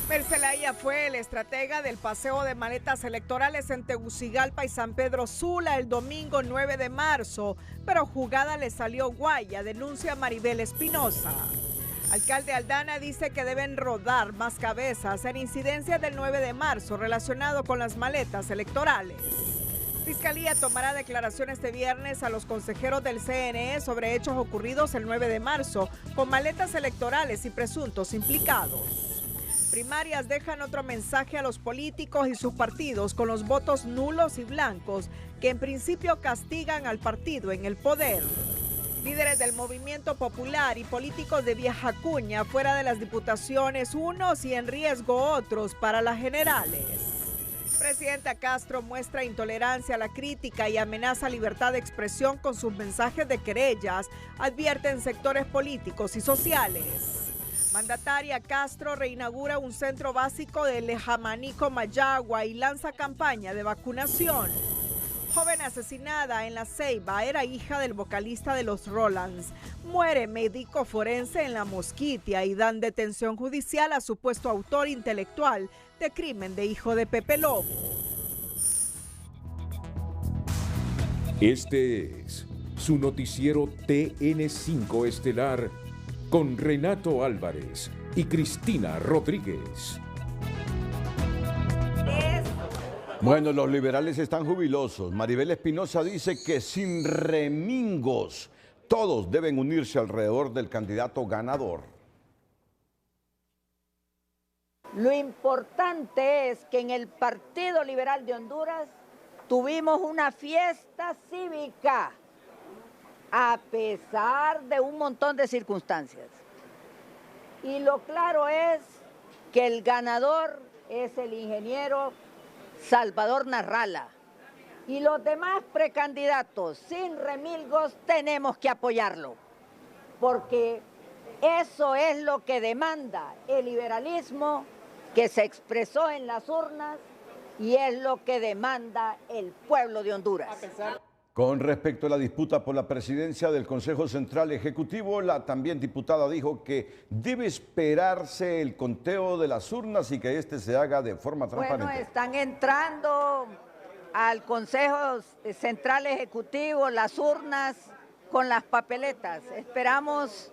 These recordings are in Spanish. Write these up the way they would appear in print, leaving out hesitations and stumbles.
Mel Zelaya fue el estratega del paseo de maletas electorales en Tegucigalpa y San Pedro Sula el domingo 9 de marzo, pero jugada le salió guaya, denuncia Maribel Espinosa. Alcalde Aldana dice que deben rodar más cabezas en incidencias del 9 de marzo relacionado con las maletas electorales. Fiscalía tomará declaración este viernes a los consejeros del CNE sobre hechos ocurridos el 9 de marzo con maletas electorales y presuntos implicados. Primarias dejan otro mensaje a los políticos y sus partidos con los votos nulos y blancos que en principio castigan al partido en el poder. Líderes del movimiento popular y políticos de vieja cuña fuera de las diputaciones, unos y en riesgo otros para las generales. Presidenta Castro muestra intolerancia a la crítica y amenaza libertad de expresión con sus mensajes de querellas, advierten sectores políticos y sociales. Mandataria Castro reinaugura un centro básico de Lejamanico, Mayagua y lanza campaña de vacunación. Joven asesinada en La Ceiba, era hija del vocalista de Los Rolands. Muere médico forense en La Mosquitia y dan detención judicial a supuesto autor intelectual de crimen de hijo de Pepe Lobo. Este es su noticiero TN5 Estelar con Renato Álvarez y Cristina Rodríguez. Bueno, los liberales están jubilosos. Maribel Espinosa dice que sin remingos todos deben unirse alrededor del candidato ganador. Lo importante es que en el Partido Liberal de Honduras tuvimos una fiesta cívica a pesar de un montón de circunstancias. Y lo claro es que el ganador es el ingeniero Salvador Narrala. Y los demás precandidatos, sin remilgos, tenemos que apoyarlo. Porque eso es lo que demanda el liberalismo que se expresó en las urnas y es lo que demanda el pueblo de Honduras. Con respecto a la disputa por la presidencia del Consejo Central Ejecutivo, la también diputada dijo que debe esperarse el conteo de las urnas y que este se haga de forma transparente. Bueno, están entrando al Consejo Central Ejecutivo las urnas con las papeletas. Esperamos,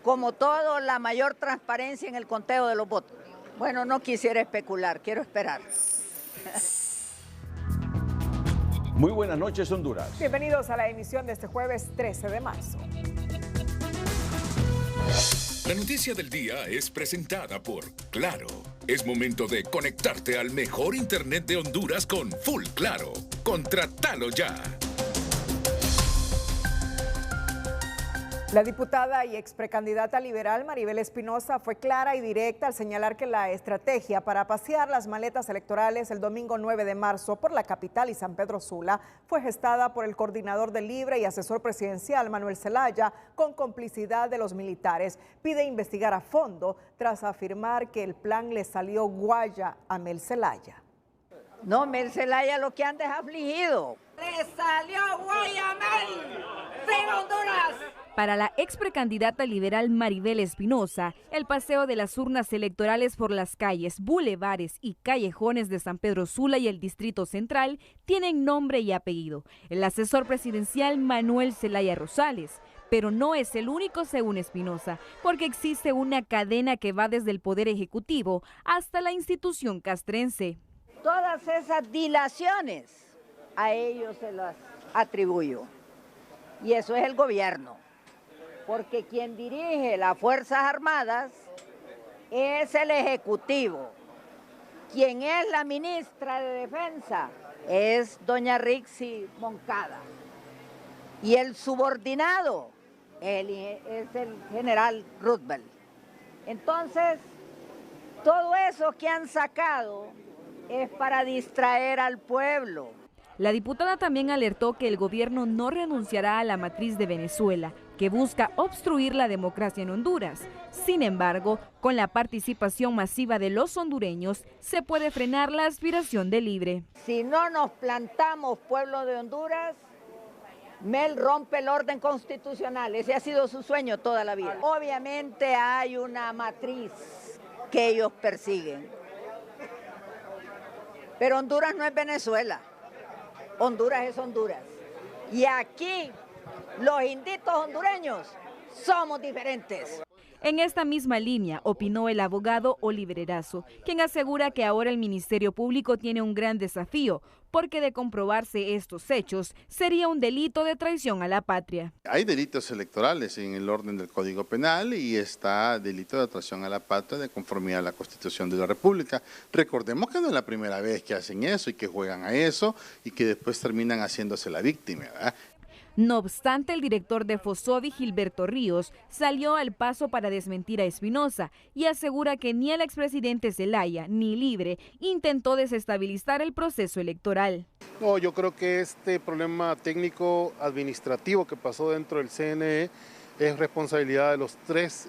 como todo, la mayor transparencia en el conteo de los votos. Bueno, no quisiera especular, quiero esperar. Muy buenas noches, Honduras. Bienvenidos a la emisión de este jueves 13 de marzo. La noticia del día es presentada por Claro. Es momento de conectarte al mejor internet de Honduras con Full Claro. Contratalo ya. La diputada y ex precandidata liberal Maribel Espinosa fue clara y directa al señalar que la estrategia para pasear las maletas electorales el domingo 9 de marzo por la capital y San Pedro Sula fue gestada por el coordinador del Libre y asesor presidencial Manuel Zelaya con complicidad de los militares. Pide investigar a fondo tras afirmar que el plan le salió guaya a Mel Zelaya. No, Mel Zelaya lo que anda es afligido. ¡Le salió guaya a Mel! ¡Viva Honduras! Para la ex precandidata liberal Maribel Espinosa, el paseo de las urnas electorales por las calles, bulevares y callejones de San Pedro Sula y el Distrito Central tienen nombre y apellido. El asesor presidencial Manuel Zelaya Rosales. Pero no es el único, según Espinosa, porque existe una cadena que va desde el Poder Ejecutivo hasta la institución castrense. Todas esas dilaciones a ellos se las atribuyo. Y eso es el gobierno. Porque quien dirige las Fuerzas Armadas es el Ejecutivo. Quien es la ministra de Defensa es doña Rixi Moncada. Y el subordinado es el general Roosevelt. Entonces, todo eso que han sacado es para distraer al pueblo. La diputada también alertó que el gobierno no renunciará a la matriz de Venezuela, que busca obstruir la democracia en Honduras. Sin embargo, con la participación masiva de los hondureños, se puede frenar la aspiración de Libre. Si no nos plantamos, pueblo de Honduras, Mel rompe el orden constitucional. Ese ha sido su sueño toda la vida. Obviamente hay una matriz que ellos persiguen. Pero Honduras no es Venezuela, Honduras es Honduras. Y aquí los inditos hondureños somos diferentes. En esta misma línea opinó el abogado Oliver Erazo, quien asegura que ahora el Ministerio Público tiene un gran desafío, porque de comprobarse estos hechos sería un delito de traición a la patria. Hay delitos electorales en el orden del Código Penal y está delito de traición a la patria de conformidad a la Constitución de la República. Recordemos que no es la primera vez que hacen eso y que juegan a eso y que después terminan haciéndose la víctima, ¿verdad? No obstante, el director de Fosobi, Gilberto Ríos, salió al paso para desmentir a Espinosa y asegura que ni el expresidente Zelaya ni Libre intentó desestabilizar el proceso electoral. No, yo creo que este problema técnico administrativo que pasó dentro del CNE es responsabilidad de los tres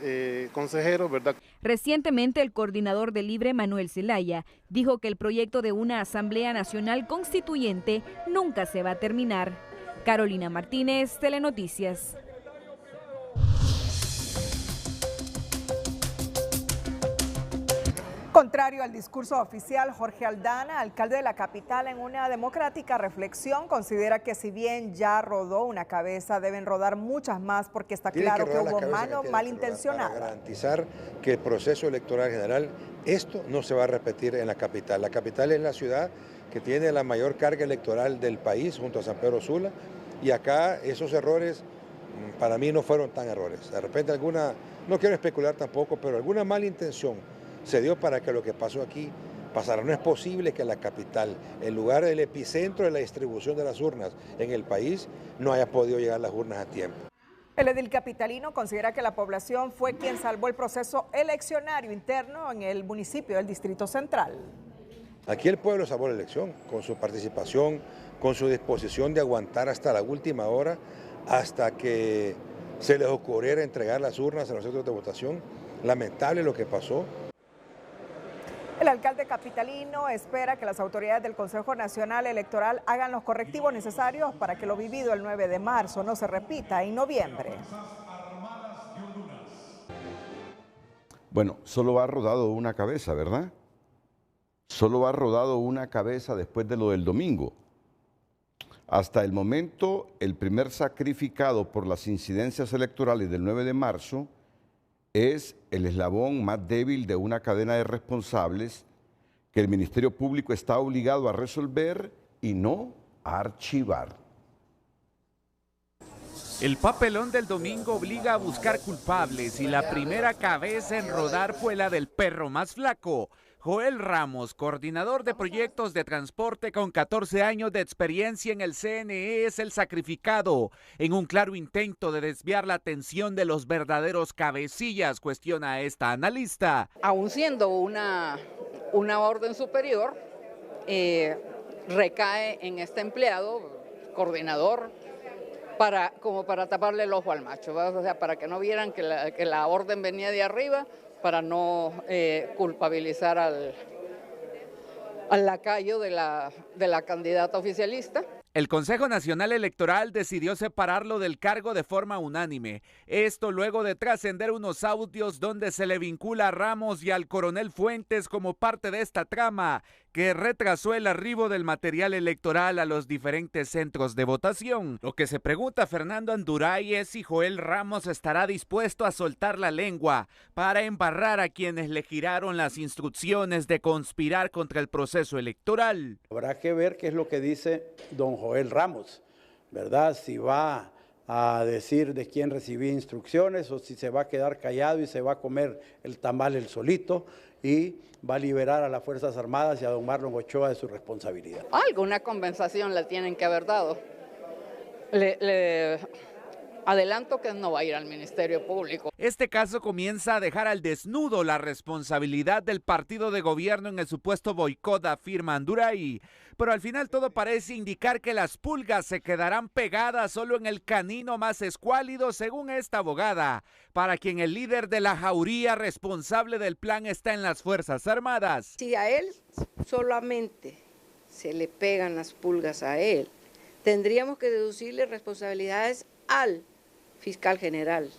consejeros, ¿verdad? Recientemente, el coordinador de Libre, Manuel Zelaya, dijo que el proyecto de una Asamblea Nacional Constituyente nunca se va a terminar. Carolina Martínez, Telenoticias. Contrario al discurso oficial, Jorge Aldana, alcalde de la capital, en una democrática reflexión, considera que si bien ya rodó una cabeza, deben rodar muchas más porque está claro que hubo mano malintencionada. Para garantizar que el proceso electoral general, esto no se va a repetir en la capital. La capital es la ciudad que tiene la mayor carga electoral del país junto a San Pedro Sula, y acá esos errores para mí no fueron tan errores. De repente alguna, no quiero especular tampoco, pero alguna mala intención se dio para que lo que pasó aquí pasara. No es posible que la capital, el lugar del epicentro de la distribución de las urnas en el país, no haya podido llegar las urnas a tiempo. El edil capitalino considera que la población fue quien salvó el proceso eleccionario interno en el municipio del Distrito Central. Aquí el pueblo salvó la elección, con su participación, con su disposición de aguantar hasta la última hora, hasta que se les ocurriera entregar las urnas en los centros de votación. Lamentable lo que pasó. El alcalde capitalino espera que las autoridades del Consejo Nacional Electoral hagan los correctivos necesarios para que lo vivido el 9 de marzo no se repita en noviembre. Bueno, solo ha rodado una cabeza, ¿verdad? Solo ha rodado una cabeza después de lo del domingo. Hasta el momento, el primer sacrificado por las incidencias electorales del 9 de marzo es el eslabón más débil de una cadena de responsables que el Ministerio Público está obligado a resolver y no a archivar. El papelón del domingo obliga a buscar culpables y la primera cabeza en rodar fue la del perro más flaco. Joel Ramos, coordinador de proyectos de transporte con 14 años de experiencia en el CNE, es el sacrificado en un claro intento de desviar la atención de los verdaderos cabecillas, cuestiona a esta analista. Aún siendo una orden superior, recae en este empleado, coordinador, como para taparle el ojo al macho, ¿verdad? O sea, para que no vieran que la orden venía de arriba, para no culpabilizar al lacayo de la candidata oficialista. El Consejo Nacional Electoral decidió separarlo del cargo de forma unánime. Esto luego de trascender unos audios donde se le vincula a Ramos y al coronel Fuentes como parte de esta trama que retrasó el arribo del material electoral a los diferentes centros de votación. Lo que se pregunta Fernando Anduray es si Joel Ramos estará dispuesto a soltar la lengua para embarrar a quienes le giraron las instrucciones de conspirar contra el proceso electoral. Habrá que ver qué es lo que dice don Joel Ramos, ¿verdad? Si va a decir de quién recibí instrucciones o si se va a quedar callado y se va a comer el tamal él solito y va a liberar a las Fuerzas Armadas y a don Marlon Ochoa de su responsabilidad. Alguna compensación le tienen que haber dado. Le adelanto que no va a ir al Ministerio Público. Este caso comienza a dejar al desnudo la responsabilidad del partido de gobierno en el supuesto boicot, afirma Anduray. Pero al final todo parece indicar que las pulgas se quedarán pegadas solo en el canino más escuálido, según esta abogada, para quien el líder de la jauría responsable del plan está en las Fuerzas Armadas. Si a él solamente se le pegan las pulgas a él, tendríamos que deducirle responsabilidades al fiscal general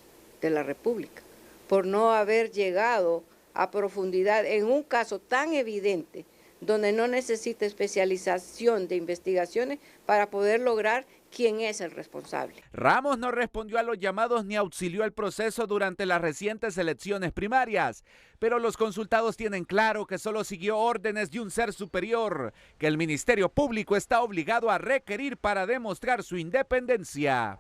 de la República por no haber llegado a profundidad en un caso tan evidente, donde no necesita especialización de investigaciones para poder lograr quién es el responsable. Ramos no respondió a los llamados ni auxilió el proceso durante las recientes elecciones primarias, pero los consultados tienen claro que solo siguió órdenes de un ser superior, que el Ministerio Público está obligado a requerir para demostrar su independencia.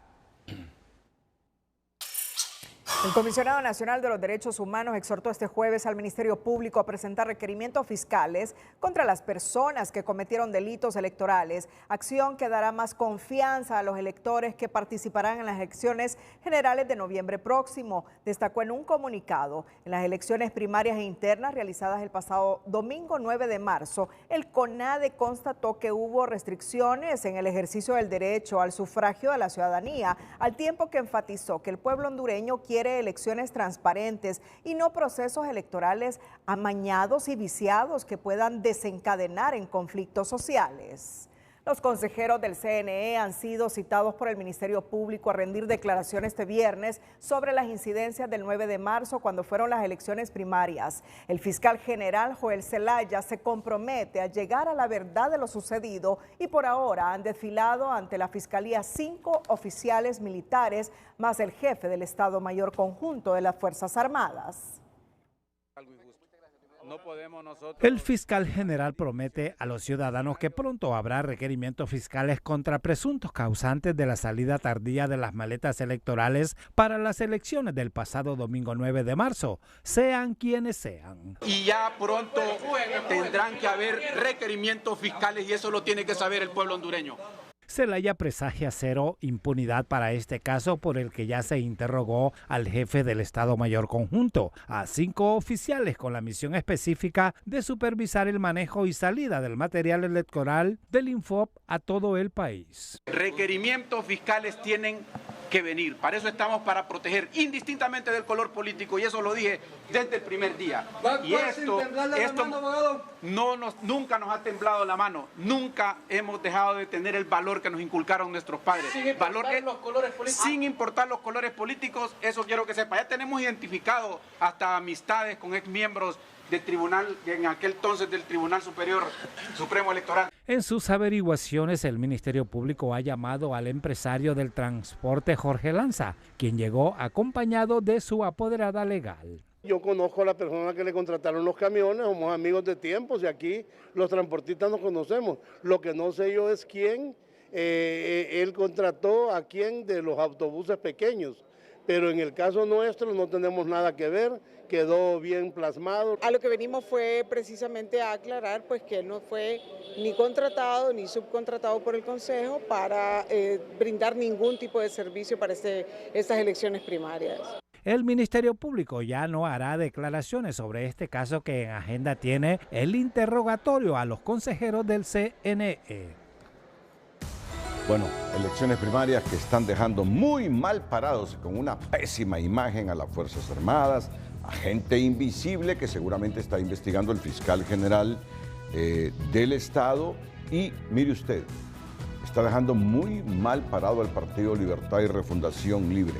El Comisionado Nacional de los Derechos Humanos exhortó este jueves al Ministerio Público a presentar requerimientos fiscales contra las personas que cometieron delitos electorales, acción que dará más confianza a los electores que participarán en las elecciones generales de noviembre próximo, destacó en un comunicado. En las elecciones primarias e internas realizadas el pasado domingo 9 de marzo, el CONADE constató que hubo restricciones en el ejercicio del derecho al sufragio de la ciudadanía, al tiempo que enfatizó que el pueblo hondureño quiere elecciones transparentes y no procesos electorales amañados y viciados que puedan desencadenar en conflictos sociales. Los consejeros del CNE han sido citados por el Ministerio Público a rendir declaraciones este viernes sobre las incidencias del 9 de marzo cuando fueron las elecciones primarias. El fiscal general Joel Zelaya se compromete a llegar a la verdad de lo sucedido y por ahora han desfilado ante la Fiscalía 5 oficiales militares más el jefe del Estado Mayor Conjunto de las Fuerzas Armadas. El fiscal general promete a los ciudadanos que pronto habrá requerimientos fiscales contra presuntos causantes de la salida tardía de las maletas electorales para las elecciones del pasado domingo 9 de marzo, sean quienes sean. Y ya pronto tendrán que haber requerimientos fiscales y eso lo tiene que saber el pueblo hondureño. Zelaya presagia cero impunidad para este caso por el que ya se interrogó al jefe del Estado Mayor Conjunto, a 5 oficiales con la misión específica de supervisar el manejo y salida del material electoral del Infop a todo el país. Requerimientos fiscales tienen que venir, para eso estamos, para proteger indistintamente del color político y eso lo dije desde el primer día. Y esto nunca nos ha temblado la mano, nunca hemos dejado de tener el valor que nos inculcaron nuestros padres. Sin importar los colores políticos, eso quiero que sepa. Ya tenemos identificado hasta amistades con exmiembros del tribunal, en aquel entonces del Tribunal Superior Supremo Electoral. En sus averiguaciones, el Ministerio Público ha llamado al empresario del transporte Jorge Lanza, quien llegó acompañado de su apoderada legal. Yo conozco a la persona que le contrataron los camiones, somos amigos de tiempos y aquí los transportistas nos conocemos. Lo que no sé yo es quién, él contrató a quién de los autobuses pequeños, pero en el caso nuestro no tenemos nada que ver, quedó bien plasmado. A lo que venimos fue precisamente a aclarar pues que él no fue ni contratado ni subcontratado por el Consejo para brindar ningún tipo de servicio para estas elecciones primarias. El Ministerio Público ya no hará declaraciones sobre este caso que en agenda tiene el interrogatorio a los consejeros del CNE. Bueno, elecciones primarias que están dejando muy mal parados con una pésima imagen a las Fuerzas Armadas, a gente invisible que seguramente está investigando el fiscal general del Estado y mire usted, está dejando muy mal parado al Partido Libertad y Refundación Libre.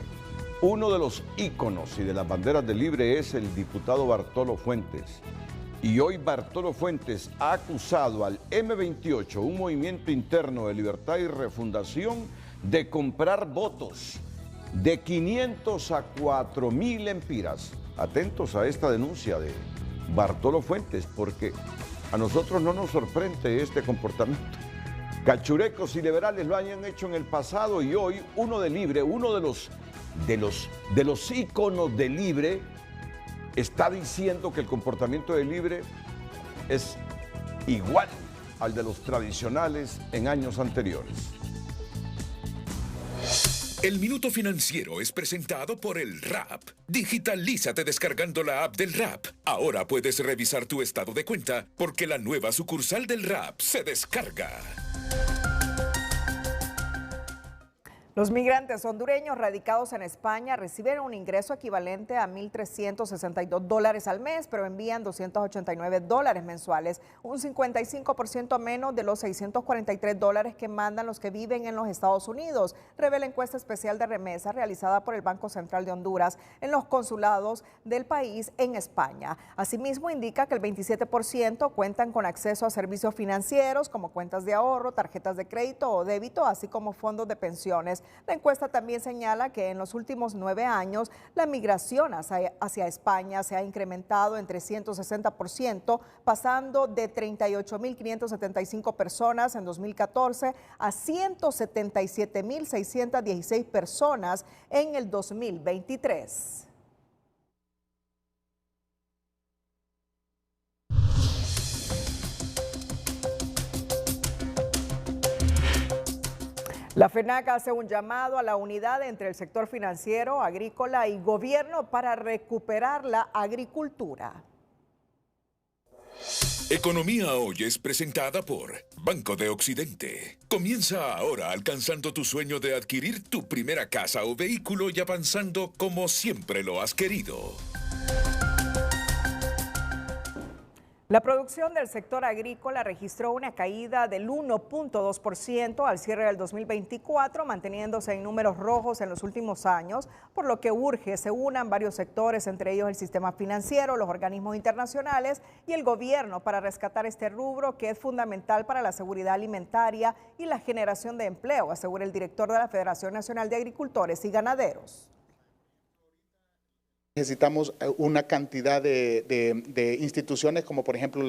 Uno de los íconos y de las banderas de Libre es el diputado Bartolo Fuentes. Y hoy Bartolo Fuentes ha acusado al M28, un movimiento interno de Libertad y Refundación, de comprar votos de 500 a 4.000 empiras. Atentos a esta denuncia de Bartolo Fuentes, porque a nosotros no nos sorprende este comportamiento. Cachurecos y liberales lo hayan hecho en el pasado y hoy uno de Libre, uno de los íconos de Libre, está diciendo que el comportamiento de Libre es igual al de los tradicionales en años anteriores. El Minuto Financiero es presentado por el RAP. Digitalízate descargando la app del RAP. Ahora puedes revisar tu estado de cuenta porque la nueva sucursal del RAP se descarga. Los migrantes hondureños radicados en España reciben un ingreso equivalente a $1,362 al mes, pero envían $289 mensuales, un 55% menos de los $643 que mandan los que viven en los Estados Unidos, revela encuesta especial de remesa realizada por el Banco Central de Honduras en los consulados del país en España. Asimismo, indica que el 27% cuentan con acceso a servicios financieros como cuentas de ahorro, tarjetas de crédito o débito, así como fondos de pensiones. La encuesta también señala que en los últimos 9 años la migración hacia España se ha incrementado en 360%, pasando de 38.575 personas en 2014 a 177.616 personas en el 2023. La FENAC hace un llamado a la unidad entre el sector financiero, agrícola y gobierno para recuperar la agricultura. Economía Hoy es presentada por Banco de Occidente. Comienza ahora alcanzando tu sueño de adquirir tu primera casa o vehículo y avanzando como siempre lo has querido. La producción del sector agrícola registró una caída del 1.2% al cierre del 2024, manteniéndose en números rojos en los últimos años, por lo que urge se unan varios sectores, entre ellos el sistema financiero, los organismos internacionales y el gobierno para rescatar este rubro que es fundamental para la seguridad alimentaria y la generación de empleo, asegura el director de la Federación Nacional de Agricultores y Ganaderos. Necesitamos una cantidad de instituciones como por ejemplo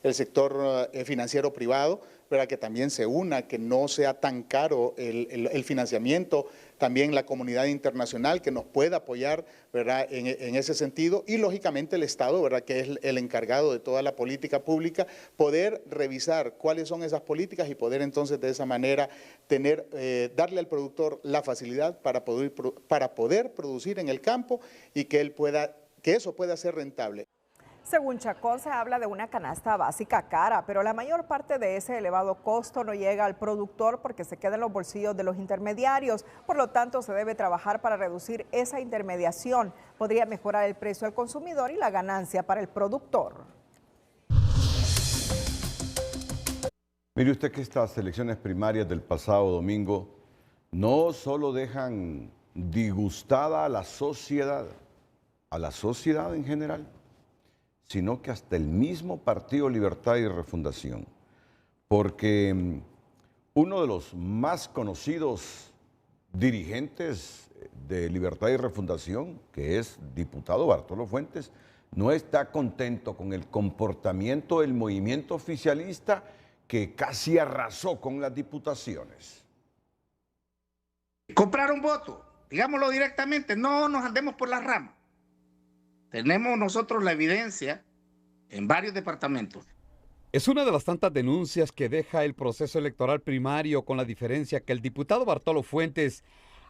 el sector financiero privado, ¿verdad? Que también se una, que no sea tan caro el financiamiento, también la comunidad internacional que nos pueda apoyar, ¿verdad? En ese sentido, y lógicamente el Estado, ¿verdad? Que es el encargado de toda la política pública, poder revisar cuáles son esas políticas y poder entonces de esa manera darle al productor la facilidad para poder producir en el campo y que eso pueda ser rentable. Según Chacón, se habla de una canasta básica cara, pero la mayor parte de ese elevado costo no llega al productor porque se queda en los bolsillos de los intermediarios. Por lo tanto, se debe trabajar para reducir esa intermediación. Podría mejorar el precio al consumidor y la ganancia para el productor. Mire usted que estas elecciones primarias del pasado domingo no solo dejan disgustada a la sociedad en general, sino que hasta el mismo Partido Libertad y Refundación, porque uno de los más conocidos dirigentes de Libertad y Refundación, que es diputado Bartolo Fuentes, no está contento con el comportamiento del movimiento oficialista que casi arrasó con las diputaciones. Compraron votos, digámoslo directamente, no nos andemos por las ramas. Tenemos nosotros la evidencia en varios departamentos. Es una de las tantas denuncias que deja el proceso electoral primario, con la diferencia que el diputado Bartolo Fuentes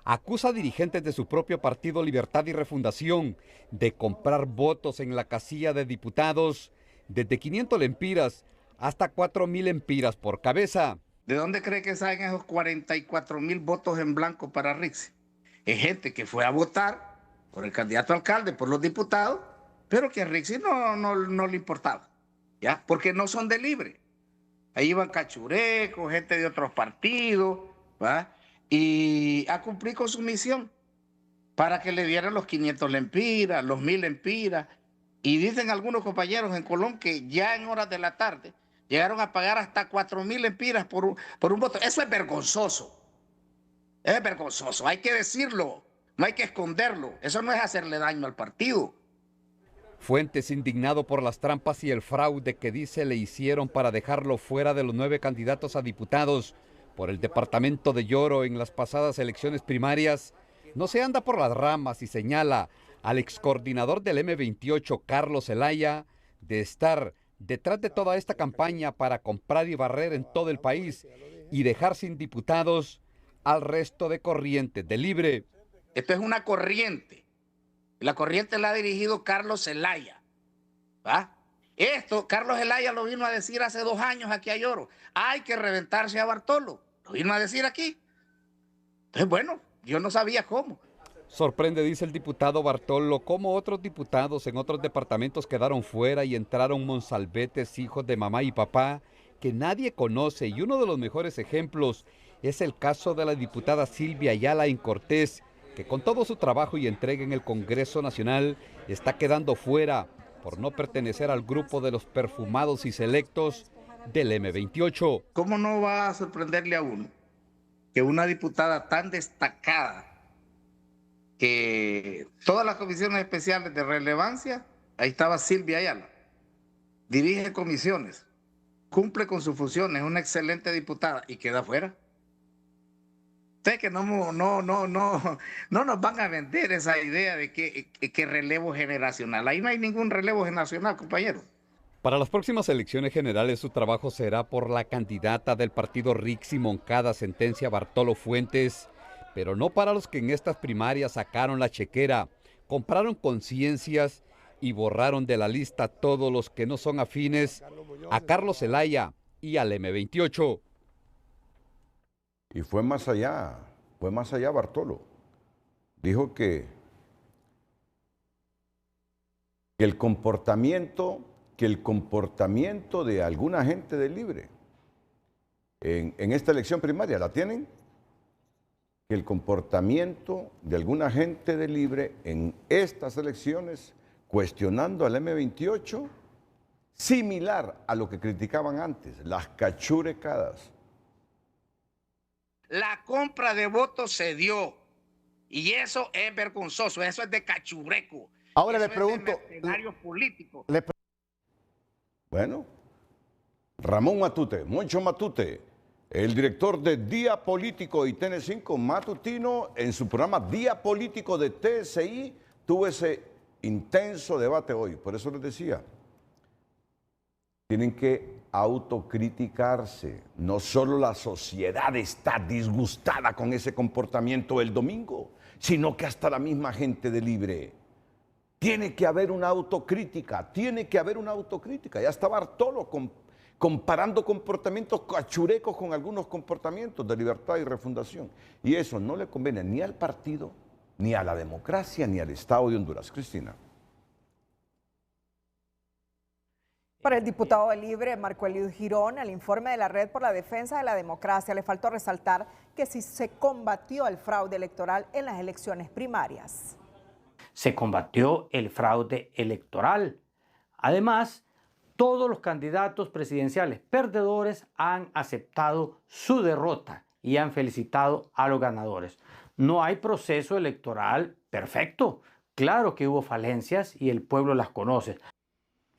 acusa a dirigentes de su propio partido Libertad y Refundación de comprar votos en la casilla de diputados desde 500 lempiras hasta 4,000 lempiras por cabeza. ¿De dónde cree que salen esos 44,000 votos en blanco para Rixi? Es gente que fue a votar por el candidato a alcalde, por los diputados, pero que a Rixi no le importaba, ¿ya? Porque no son de libre. Ahí iban cachurecos, gente de otros partidos, ¿va? Y a cumplir con su misión para que le dieran los 500 lempiras, los 1,000 lempiras. Y dicen algunos compañeros en Colón que ya en horas de la tarde llegaron a pagar hasta 4,000 lempiras por un voto. Eso es vergonzoso. Es vergonzoso, hay que decirlo. No hay que esconderlo, eso no es hacerle daño al partido. Fuentes, indignado por las trampas y el fraude que dice le hicieron para dejarlo fuera de los 9 candidatos a diputados por el departamento de Lloro en las pasadas elecciones primarias, no se anda por las ramas y señala al excoordinador del M28, Carlos Zelaya, de estar detrás de toda esta campaña para comprar y barrer en todo el país y dejar sin diputados al resto de corrientes de Libre. Esto es una corriente. La corriente la ha dirigido Carlos Zelaya. ¿Va? Esto, Carlos Zelaya lo vino a decir hace 2 años aquí a Lloro. Hay que reventarse a Bartolo. Lo vino a decir aquí. Entonces, bueno, yo no sabía cómo. Sorprende, dice el diputado Bartolo, cómo otros diputados en otros departamentos quedaron fuera y entraron monsalvetes, hijos de mamá y papá, que nadie conoce. Y uno de los mejores ejemplos es el caso de la diputada Silvia Ayala en Cortés, que con todo su trabajo y entrega en el Congreso Nacional está quedando fuera por no pertenecer al grupo de los perfumados y selectos del M28. ¿Cómo no va a sorprenderle a uno que una diputada tan destacada, que todas las comisiones especiales de relevancia, ahí estaba Silvia Ayala, dirige comisiones, cumple con sus funciones, es una excelente diputada y queda fuera? Sé que no nos van a vender esa idea de que relevo generacional. Ahí no hay ningún relevo generacional, compañero. Para las próximas elecciones generales su trabajo será por la candidata del partido Rixi Moncada, sentencia Bartolo Fuentes, pero no para los que en estas primarias sacaron la chequera, compraron conciencias y borraron de la lista todos los que no son afines a Carlos Zelaya y al M28. Y fue más allá Bartolo. Dijo que el comportamiento de alguna gente del Libre en esta elección primaria, ¿la tienen? Que el comportamiento de alguna gente del Libre en estas elecciones, cuestionando al M28, similar a lo que criticaban antes, las cachurecadas. La compra de votos se dio y eso es vergonzoso, eso es de cachureco. Ahora eso le pregunto, es de mercenarios políticicos. Bueno, Ramón Matute, Moncho Matute, el director de Día Político y TN5 Matutino, en su programa Día Político de TSI, tuvo ese intenso debate hoy. Por eso les decía, tienen que autocriticarse. No solo la sociedad está disgustada con ese comportamiento el domingo, sino que hasta la misma gente de Libre. Tiene que haber una autocrítica, Ya está Bartolo comparando comportamientos cachurecos con algunos comportamientos de Libertad y Refundación. Y eso no le conviene ni al partido, ni a la democracia, ni al Estado de Honduras. Cristina. Para el diputado de Libre, Marco Eliud Girón, el informe de la Red por la Defensa de la Democracia, le faltó resaltar que sí se combatió el fraude electoral en las elecciones primarias. Se combatió el fraude electoral. Además, todos los candidatos presidenciales perdedores han aceptado su derrota y han felicitado a los ganadores. No hay proceso electoral perfecto. Claro que hubo falencias y el pueblo las conoce.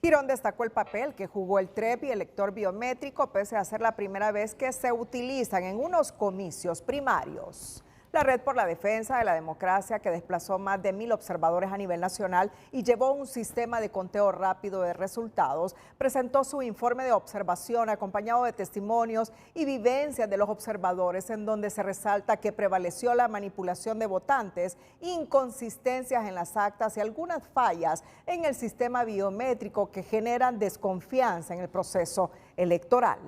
Girón destacó el papel que jugó el TREP y el lector biométrico, pese a ser la primera vez que se utilizan en unos comicios primarios. La Red por la Defensa de la Democracia, que desplazó más de 1000 observadores a nivel nacional y llevó un sistema de conteo rápido de resultados, presentó su informe de observación acompañado de testimonios y vivencias de los observadores, en donde se resalta que prevaleció la manipulación de votantes, inconsistencias en las actas y algunas fallas en el sistema biométrico que generan desconfianza en el proceso electoral.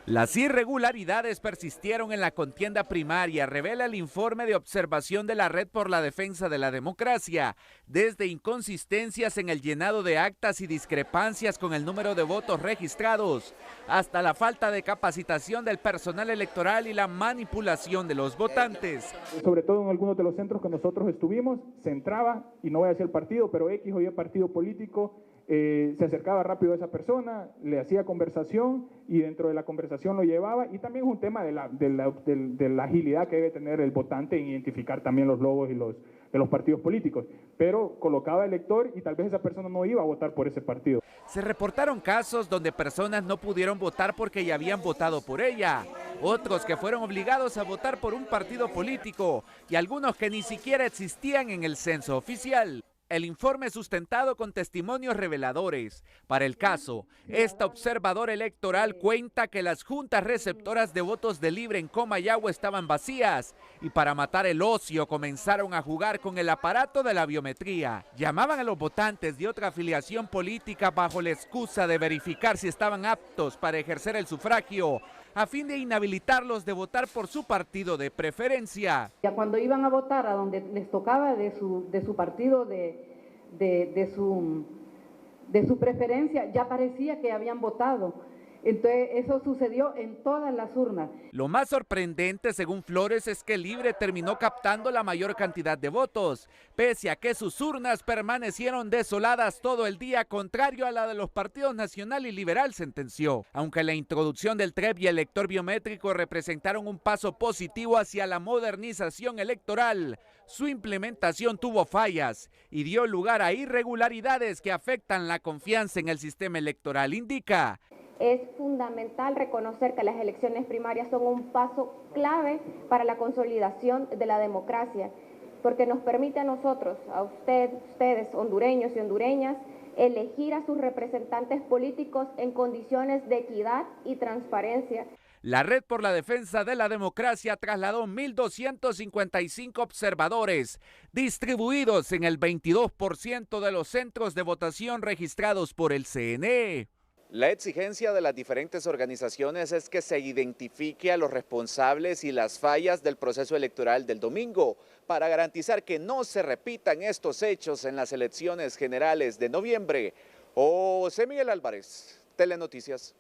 Las irregularidades persistieron en la contienda primaria, revela el informe de observación de la Red por la Defensa de la Democracia, desde inconsistencias en el llenado de actas y discrepancias con el número de votos registrados, hasta la falta de capacitación del personal electoral y la manipulación de los votantes. Sobre todo en algunos de los centros que nosotros estuvimos, se entraba, y no voy a decir el partido, pero X o Y partido político, se acercaba rápido a esa persona, le hacía conversación y dentro de la conversación lo llevaba, y también es un tema de la agilidad que debe tener el votante en identificar también los logos y de los partidos políticos, pero colocaba el elector y tal vez esa persona no iba a votar por ese partido. Se reportaron casos donde personas no pudieron votar porque ya habían votado por ella, otros que fueron obligados a votar por un partido político y algunos que ni siquiera existían en el censo oficial. El informe sustentado con testimonios reveladores. Para el caso, esta observadora electoral cuenta que las juntas receptoras de votos de Libre en Comayagua estaban vacías y para matar el ocio comenzaron a jugar con el aparato de la biometría. Llamaban a los votantes de otra afiliación política bajo la excusa de verificar si estaban aptos para ejercer el sufragio a fin de inhabilitarlos de votar por su partido de preferencia. Ya cuando iban a votar a donde les tocaba de su partido, de su preferencia, ya parecía que habían votado. Entonces eso sucedió en todas las urnas. Lo más sorprendente, según Flores, es que Libre terminó captando la mayor cantidad de votos, pese a que sus urnas permanecieron desoladas todo el día, contrario a la de los partidos Nacional y Liberal, sentenció. Aunque la introducción del TREP y el lector biométrico representaron un paso positivo hacia la modernización electoral, su implementación tuvo fallas y dio lugar a irregularidades que afectan la confianza en el sistema electoral, indica. Es fundamental reconocer que las elecciones primarias son un paso clave para la consolidación de la democracia, porque nos permite a nosotros, a ustedes, hondureños y hondureñas, elegir a sus representantes políticos en condiciones de equidad y transparencia. La Red por la Defensa de la Democracia trasladó 1.255 observadores, distribuidos en el 22% de los centros de votación registrados por el CNE. La exigencia de las diferentes organizaciones es que se identifique a los responsables y las fallas del proceso electoral del domingo para garantizar que no se repitan estos hechos en las elecciones generales de noviembre. José Miguel Álvarez, Telenoticias.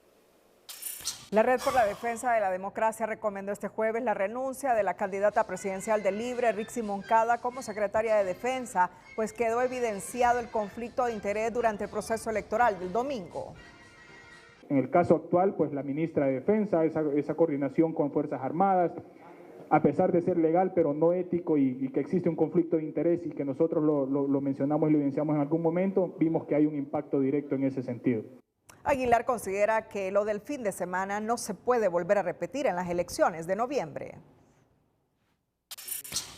La Red por la Defensa de la Democracia recomendó este jueves la renuncia de la candidata presidencial de Libre, Rixi Moncada, como secretaria de Defensa, pues quedó evidenciado el conflicto de interés durante el proceso electoral del domingo. En el caso actual, pues la ministra de Defensa, esa coordinación con Fuerzas Armadas, a pesar de ser legal pero no ético y que existe un conflicto de interés y que nosotros lo mencionamos y lo evidenciamos en algún momento, vimos que hay un impacto directo en ese sentido. Aguilar considera que lo del fin de semana no se puede volver a repetir en las elecciones de noviembre.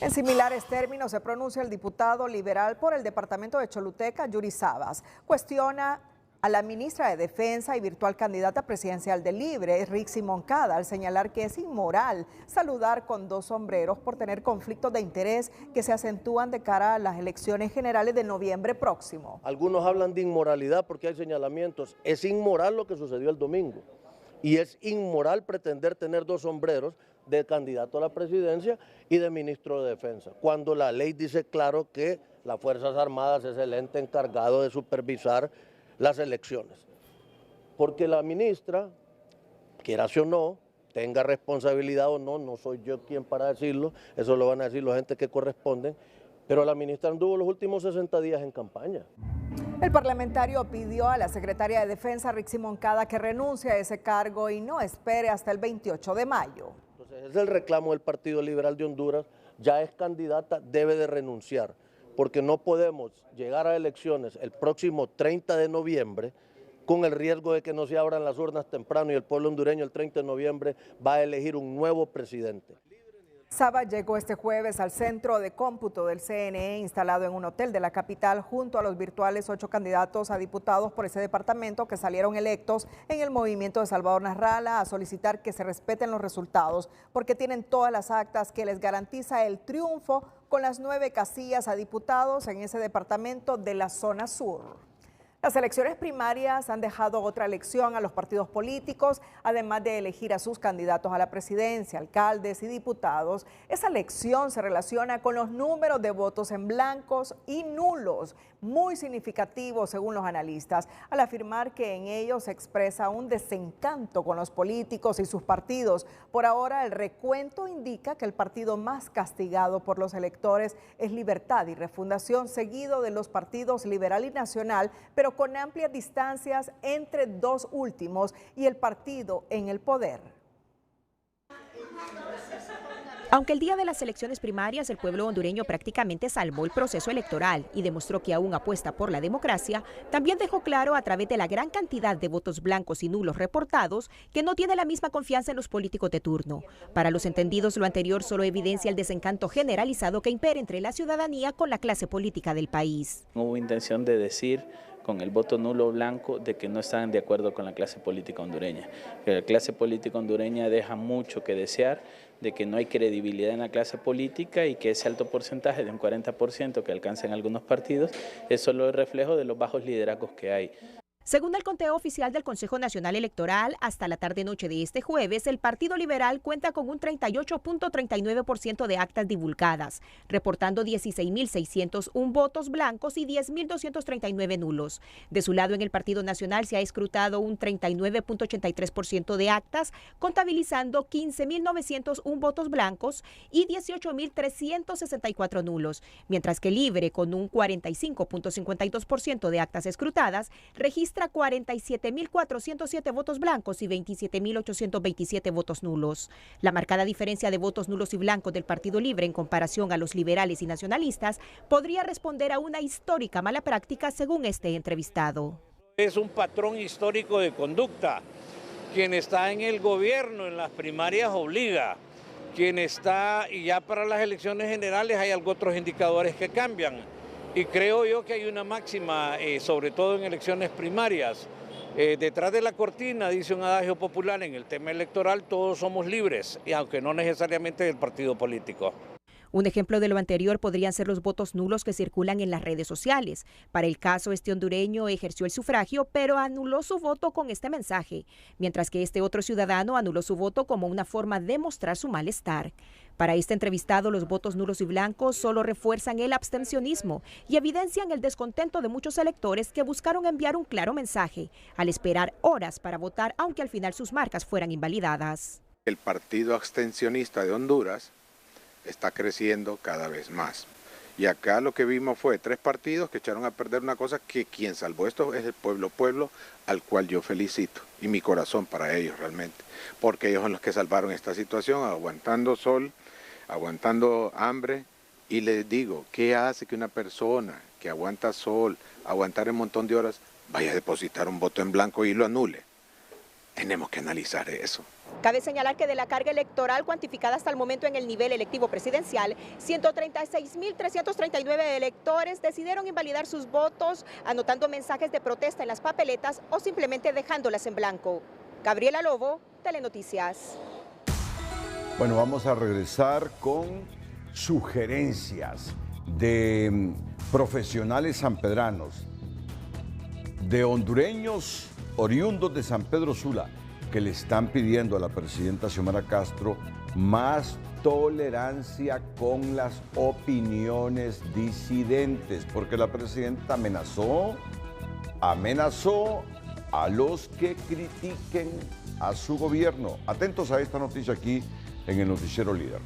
En similares términos se pronuncia el diputado liberal por el departamento de Choluteca, Yuri Sabas. Cuestiona a la ministra de Defensa y virtual candidata presidencial de Libre, Rixi Moncada, al señalar que es inmoral saludar con dos sombreros por tener conflictos de interés que se acentúan de cara a las elecciones generales de noviembre próximo. Algunos hablan de inmoralidad porque hay señalamientos. Es inmoral lo que sucedió el domingo y es inmoral pretender tener dos sombreros de candidato a la presidencia y de ministro de Defensa, cuando la ley dice claro que las Fuerzas Armadas es el ente encargado de supervisar las elecciones, porque la ministra, quiera o no, tenga responsabilidad o no, no soy yo quien para decirlo, eso lo van a decir los entes que corresponden, pero la ministra anduvo los últimos 60 días en campaña. El parlamentario pidió a la secretaria de Defensa, Rixi Moncada, que renuncie a ese cargo y no espere hasta el 28 de mayo. Entonces, es el reclamo del Partido Liberal de Honduras, ya es candidata, debe de renunciar, porque no podemos llegar a elecciones el próximo 30 de noviembre con el riesgo de que no se abran las urnas temprano y el pueblo hondureño el 30 de noviembre va a elegir un nuevo presidente. Saba llegó este jueves al centro de cómputo del CNE instalado en un hotel de la capital junto a los virtuales 8 candidatos a diputados por ese departamento que salieron electos en el movimiento de Salvador Narrala a solicitar que se respeten los resultados porque tienen todas las actas que les garantiza el triunfo con las 9 casillas a diputados en ese departamento de la zona sur. Las elecciones primarias han dejado otra lección a los partidos políticos, además de elegir a sus candidatos a la presidencia, alcaldes y diputados. Esa lección se relaciona con los números de votos en blancos y nulos, muy significativos según los analistas, al afirmar que en ellos se expresa un desencanto con los políticos y sus partidos. Por ahora, el recuento indica que el partido más castigado por los electores es Libertad y Refundación, seguido de los partidos Liberal y Nacional, pero con amplias distancias entre dos últimos y el partido en el poder. Aunque el día de las elecciones primarias el pueblo hondureño prácticamente salvó el proceso electoral y demostró que aún apuesta por la democracia, también dejó claro a través de la gran cantidad de votos blancos y nulos reportados que no tiene la misma confianza en los políticos de turno. Para los entendidos, lo anterior solo evidencia el desencanto generalizado que impera entre la ciudadanía con la clase política del país. No hubo intención de decir con el voto nulo o blanco de que no están de acuerdo con la clase política hondureña. Que la clase política hondureña deja mucho que desear, de que no hay credibilidad en la clase política y que ese alto porcentaje de un 40% que alcanzan algunos partidos es solo el reflejo de los bajos liderazgos que hay. Según el conteo oficial del Consejo Nacional Electoral, hasta la tarde-noche de este jueves, el Partido Liberal cuenta con un 38.39% de actas divulgadas, reportando 16.601 votos blancos y 10.239 nulos. De su lado, en el Partido Nacional se ha escrutado un 39.83% de actas, contabilizando 15.901 votos blancos y 18.364 nulos, mientras que Libre, con un 45.52% de actas escrutadas, registra 47.407 votos blancos y 27.827 votos nulos. La marcada diferencia de votos nulos y blancos del Partido Libre en comparación a los liberales y nacionalistas podría responder a una histórica mala práctica, según este entrevistado. Es un patrón histórico de conducta. Quien está en el gobierno en las primarias obliga. Quien está, y ya para las elecciones generales hay otros indicadores que cambian. Y creo yo que hay una máxima, sobre todo en elecciones primarias. Detrás de la cortina, dice un adagio popular, en el tema electoral todos somos libres, y aunque no necesariamente del partido político. Un ejemplo de lo anterior podrían ser los votos nulos que circulan en las redes sociales. Para el caso, este hondureño ejerció el sufragio, pero anuló su voto con este mensaje, mientras que este otro ciudadano anuló su voto como una forma de mostrar su malestar. Para este entrevistado, los votos nulos y blancos solo refuerzan el abstencionismo y evidencian el descontento de muchos electores que buscaron enviar un claro mensaje al esperar horas para votar, aunque al final sus marcas fueran invalidadas. El Partido Abstencionista de Honduras está creciendo cada vez más. Y acá lo que vimos fue 3 partidos que echaron a perder una cosa que quien salvó esto es el pueblo al cual yo felicito. Y mi corazón para ellos realmente. Porque ellos son los que salvaron esta situación, aguantando sol, aguantando hambre. Y les digo, ¿qué hace que una persona que aguanta sol, aguantar un montón de horas, vaya a depositar un voto en blanco y lo anule? Tenemos que analizar eso. Cabe señalar que de la carga electoral cuantificada hasta el momento en el nivel electivo presidencial, 136.339 electores decidieron invalidar sus votos, anotando mensajes de protesta en las papeletas o simplemente dejándolas en blanco. Gabriela Lobo, Telenoticias. Bueno, vamos a regresar con sugerencias de profesionales sanpedranos, de hondureños oriundos de San Pedro Sula, que le están pidiendo a la presidenta Xiomara Castro más tolerancia con las opiniones disidentes, porque la presidenta amenazó a los que critiquen a su gobierno. Atentos a esta noticia aquí en el Noticiero Líder.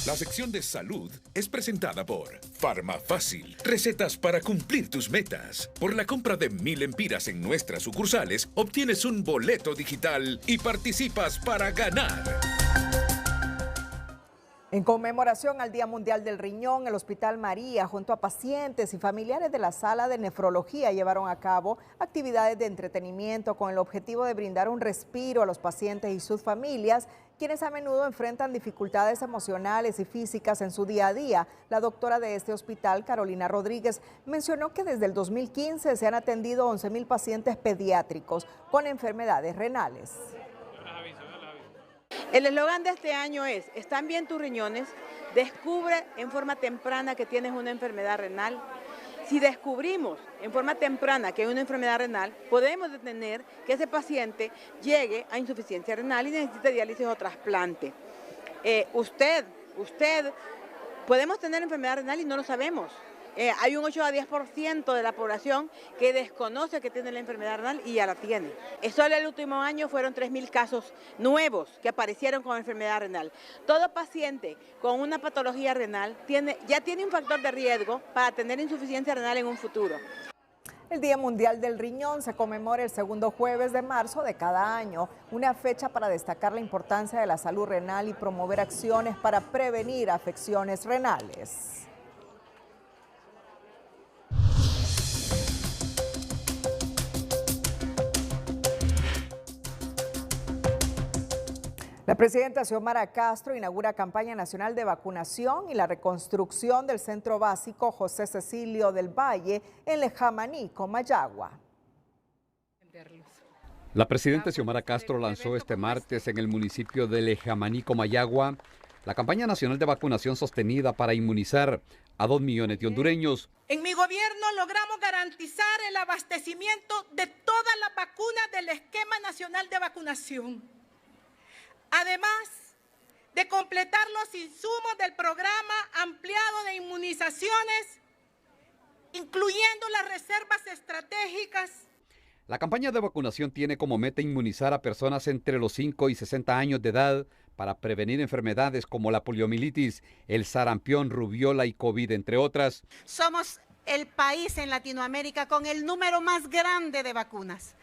La sección de salud es presentada por Farmafácil. Recetas para cumplir tus metas. Por la compra de 1000 empiras en nuestras sucursales, obtienes un boleto digital y participas para ganar. En conmemoración al Día Mundial del Riñón, el Hospital María, junto a pacientes y familiares de la Sala de Nefrología, llevaron a cabo actividades de entretenimiento con el objetivo de brindar un respiro a los pacientes y sus familias, quienes a menudo enfrentan dificultades emocionales y físicas en su día a día. La doctora de este hospital, Carolina Rodríguez, mencionó que desde el 2015 se han atendido 11.000 pacientes pediátricos con enfermedades renales. El eslogan de este año es: ¿están bien tus riñones? Descubre en forma temprana que tienes una enfermedad renal. Si descubrimos en forma temprana que hay una enfermedad renal, podemos detener que ese paciente llegue a insuficiencia renal y necesite diálisis o trasplante. Podemos tener enfermedad renal y no lo sabemos. Hay un 8 a 10% de la población que desconoce que tiene la enfermedad renal y ya la tiene. Solo el último año fueron 3.000 casos nuevos que aparecieron con enfermedad renal. Todo paciente con una patología renal ya tiene un factor de riesgo para tener insuficiencia renal en un futuro. El Día Mundial del Riñón se conmemora el segundo jueves de marzo de cada año, una fecha para destacar la importancia de la salud renal y promover acciones para prevenir afecciones renales. La presidenta Xiomara Castro inaugura campaña nacional de vacunación y la reconstrucción del Centro Básico José Cecilio del Valle en Lejamaní, Comayagua. La presidenta Xiomara Castro lanzó este martes en el municipio de Lejamaní, Comayagua, la campaña nacional de vacunación sostenida para inmunizar a 2 millones de hondureños. En mi gobierno logramos garantizar el abastecimiento de todas las vacunas del esquema nacional de vacunación. Además de completar los insumos del programa ampliado de inmunizaciones, incluyendo las reservas estratégicas. La campaña de vacunación tiene como meta inmunizar a personas entre los 5 y 60 años de edad para prevenir enfermedades como la poliomielitis, el sarampión, rubiola y COVID, entre otras. Somos el país en Latinoamérica con el número más grande de vacunas.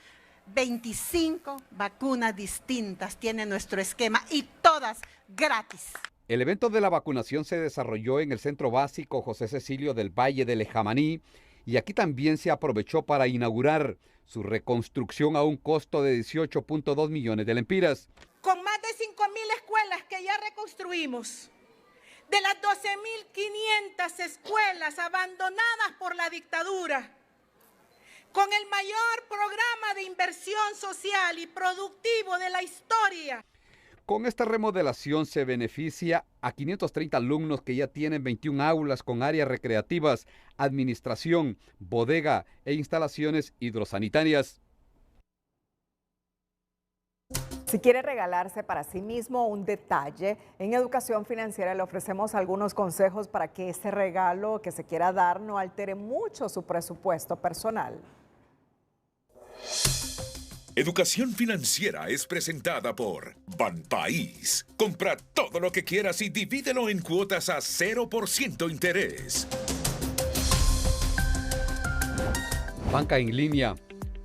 25 vacunas distintas tiene nuestro esquema y todas gratis. El evento de la vacunación se desarrolló en el Centro Básico José Cecilio del Valle de Lejamaní y aquí también se aprovechó para inaugurar su reconstrucción a un costo de 18.2 millones de lempiras. Con más de 5.000 escuelas que ya reconstruimos, de las 12.500 escuelas abandonadas por la dictadura, con el mayor programa de inversión social y productivo de la historia. Con esta remodelación se beneficia a 530 alumnos que ya tienen 21 aulas con áreas recreativas, administración, bodega e instalaciones hidrosanitarias. Si quiere regalarse para sí mismo un detalle, en Educación Financiera le ofrecemos algunos consejos para que ese regalo que se quiera dar no altere mucho su presupuesto personal. Educación Financiera es presentada por Banpaís. Compra todo lo que quieras y divídelo en cuotas a 0% interés. Banca en línea.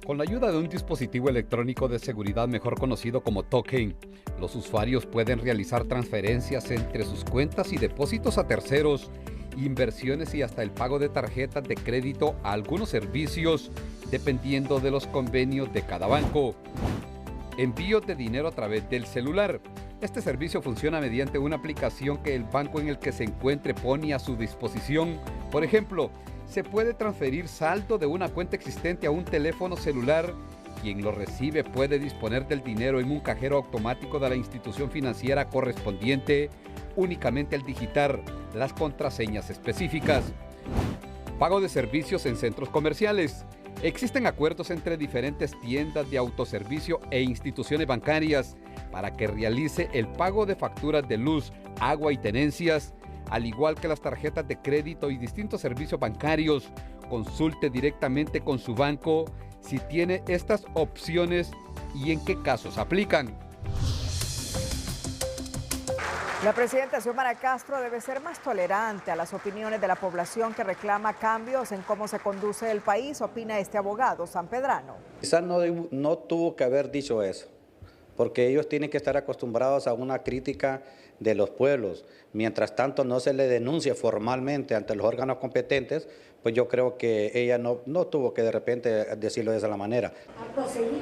Con la ayuda de un dispositivo electrónico de seguridad mejor conocido como token, los usuarios pueden realizar transferencias entre sus cuentas y depósitos a terceros, inversiones y hasta el pago de tarjetas de crédito a algunos servicios, dependiendo de los convenios de cada banco. Envío de dinero a través del celular. Este servicio funciona mediante una aplicación que el banco en el que se encuentre pone a su disposición. Por ejemplo, se puede transferir saldo de una cuenta existente a un teléfono celular. Quien lo recibe puede disponer del dinero en un cajero automático de la institución financiera correspondiente únicamente al digitar las contraseñas específicas. Pago de servicios en centros comerciales. Existen acuerdos entre diferentes tiendas de autoservicio e instituciones bancarias para que realice el pago de facturas de luz, agua y tenencias, al igual que las tarjetas de crédito y distintos servicios bancarios. Consulte directamente con su banco si tiene estas opciones y en qué casos aplican. La presidenta Xiomara Castro debe ser más tolerante a las opiniones de la población que reclama cambios en cómo se conduce el país, opina este abogado sanpedrano. Quizás no tuvo que haber dicho eso, porque ellos tienen que estar acostumbrados a una crítica de los pueblos. Mientras tanto no se le denuncie formalmente ante los órganos competentes, pues yo creo que ella no tuvo que de repente decirlo de esa manera.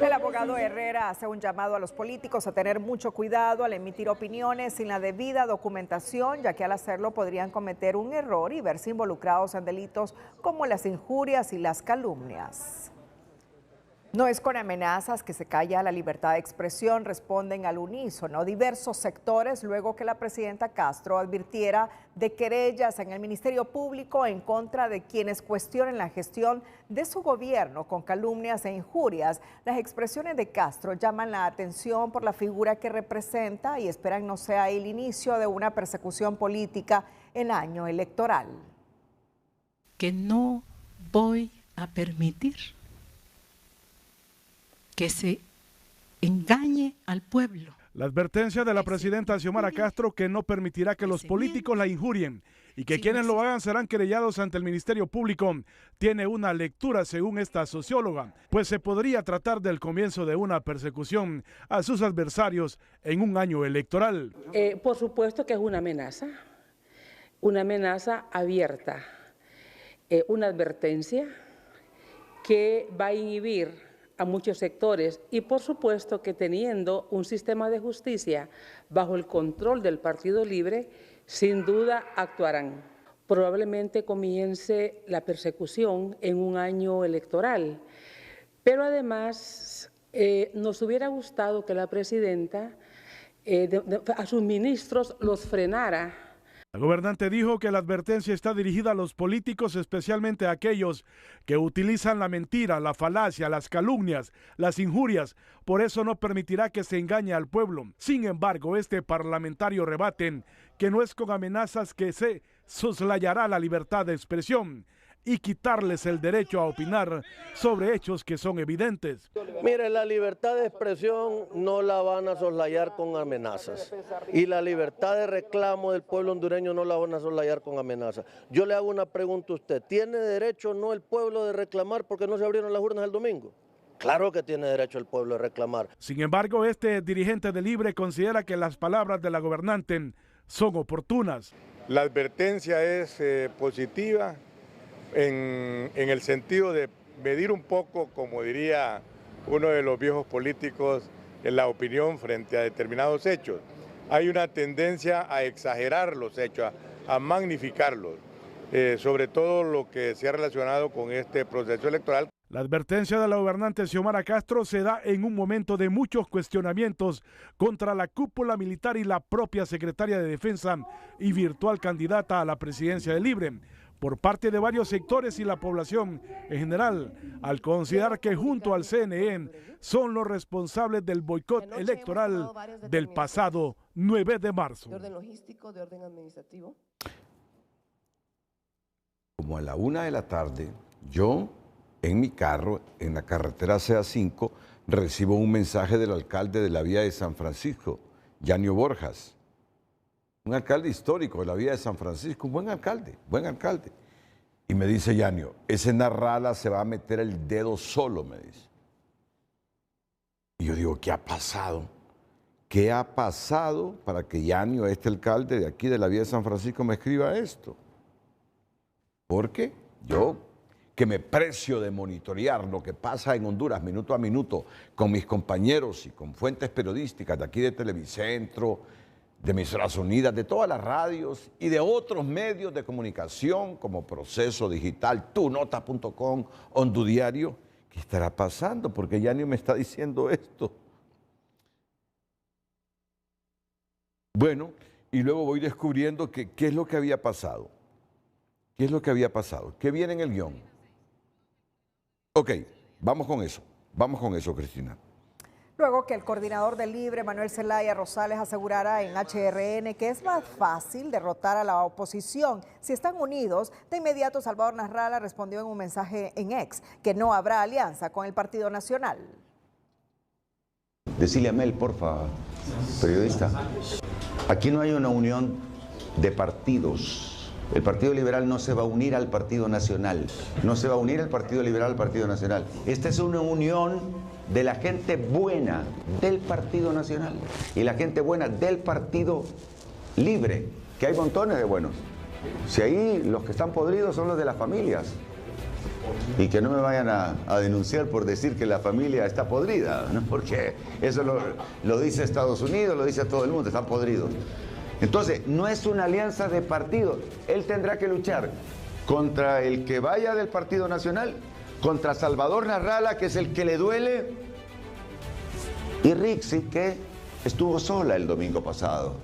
El abogado Herrera hace un llamado a los políticos a tener mucho cuidado al emitir opiniones sin la debida documentación, ya que al hacerlo podrían cometer un error y verse involucrados en delitos como las injurias y las calumnias. No es con amenazas que se calla la libertad de expresión, responden al unísono diversos sectores luego que la presidenta Castro advirtiera de querellas en el Ministerio Público en contra de quienes cuestionen la gestión de su gobierno con calumnias e injurias. Las expresiones de Castro llaman la atención por la figura que representa y esperan no sea el inicio de una persecución política en año electoral. Que no voy a permitir que se engañe al pueblo. La advertencia de la presidenta Xiomara Castro que no permitirá que los políticos la injurien y que quienes lo hagan serán querellados ante el Ministerio Público tiene una lectura según esta socióloga, pues se podría tratar del comienzo de una persecución a sus adversarios en un año electoral. Por supuesto que es una amenaza abierta, una advertencia que va a inhibir a muchos sectores y por supuesto que teniendo un sistema de justicia bajo el control del Partido Libre, sin duda actuarán. Probablemente comience la persecución en un año electoral, pero además nos hubiera gustado que la presidenta a sus ministros los frenara. La gobernante dijo que la advertencia está dirigida a los políticos, especialmente a aquellos que utilizan la mentira, la falacia, las calumnias, las injurias. Por eso no permitirá que se engañe al pueblo. Sin embargo, este parlamentario rebaten que no es con amenazas que se soslayará la libertad de expresión y quitarles el derecho a opinar sobre hechos que son evidentes. Mire, la libertad de expresión no la van a soslayar con amenazas y la libertad de reclamo del pueblo hondureño no la van a soslayar con amenazas. Yo le hago una pregunta a usted, ¿tiene derecho o no el pueblo de reclamar porque no se abrieron las urnas el domingo? Claro que tiene derecho el pueblo de reclamar. Sin embargo, este dirigente de Libre considera que las palabras de la gobernante son oportunas. La advertencia es positiva. En el sentido de medir un poco, como diría uno de los viejos políticos, en la opinión frente a determinados hechos. Hay una tendencia a exagerar los hechos, a magnificarlos, sobre todo lo que se ha relacionado con este proceso electoral. La advertencia de la gobernante Xiomara Castro se da en un momento de muchos cuestionamientos contra la cúpula militar y la propia secretaria de Defensa y virtual candidata a la presidencia de Libre, por parte de varios sectores y la población en general, al considerar que junto al CNE son los responsables del boicot electoral del pasado 9 de marzo. De orden logístico, de orden administrativo. Como a la 1 de la tarde, yo en mi carro, en la carretera CA5, recibo un mensaje del alcalde de la vía de San Francisco, Yanio Borjas. Un alcalde histórico de la vía de San Francisco, un buen alcalde. Y me dice Yanio, ese Narrala se va a meter el dedo solo, me dice. Y yo digo, ¿qué ha pasado? ¿Qué ha pasado para que Yanio, este alcalde de aquí de la vía de San Francisco, me escriba esto? Porque yo, que me precio de monitorear lo que pasa en Honduras minuto a minuto con mis compañeros y con fuentes periodísticas de aquí de Televicentro, de Emisoras Unidas, de todas las radios y de otros medios de comunicación como Proceso Digital, tunota.com, Hondudiario. ¿Qué estará pasando? Porque Yanio me está diciendo esto. Bueno, y luego voy descubriendo qué es lo que había pasado. ¿Qué es lo que había pasado? ¿Qué viene en el guión? Ok, vamos con eso, Cristina. Luego que el coordinador del Libre, Manuel Zelaya Rosales, asegurara en HRN que es más fácil derrotar a la oposición si están unidos, de inmediato Salvador Narrala respondió en un mensaje en X que no habrá alianza con el Partido Nacional. Decile a Mel, porfa, periodista. Aquí no hay una unión de partidos. El Partido Liberal no se va a unir al Partido Nacional. No se va a unir el Partido Liberal al Partido Nacional. Esta es una unión de la gente buena del Partido Nacional y la gente buena del Partido Libre, que hay montones de buenos. Si ahí los que están podridos son los de las familias. Y que no me vayan a denunciar por decir que la familia está podrida, ¿no? Porque eso lo dice Estados Unidos, lo dice todo el mundo, están podridos. Entonces, no es una alianza de partidos. Él tendrá que luchar contra el que vaya del Partido Nacional, contra Salvador Narrala, que es el que le duele, y Rixi, que estuvo sola el domingo pasado.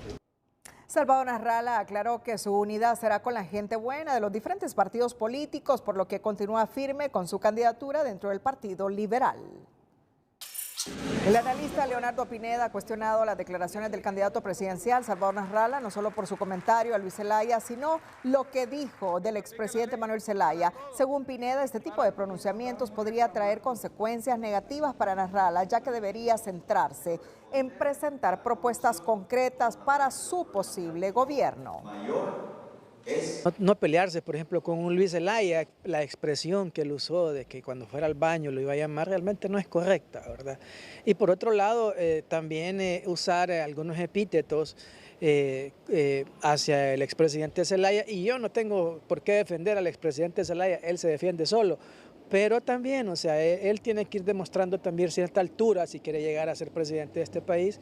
Salvador Narrala aclaró que su unidad será con la gente buena de los diferentes partidos políticos, por lo que continúa firme con su candidatura dentro del Partido Liberal. El analista Leonardo Pineda ha cuestionado las declaraciones del candidato presidencial Salvador Nasralla, no solo por su comentario a Luis Zelaya, sino lo que dijo del expresidente Manuel Zelaya. Según Pineda, este tipo de pronunciamientos podría traer consecuencias negativas para Nasralla, ya que debería centrarse en presentar propuestas concretas para su posible gobierno. No pelearse, por ejemplo, con un Luis Zelaya, la expresión que él usó de que cuando fuera al baño lo iba a llamar realmente no es correcta, ¿verdad? Y por otro lado, también usar algunos epítetos hacia el expresidente Zelaya, y yo no tengo por qué defender al expresidente Zelaya, él se defiende solo, pero también, o sea, él tiene que ir demostrando también cierta altura si quiere llegar a ser presidente de este país.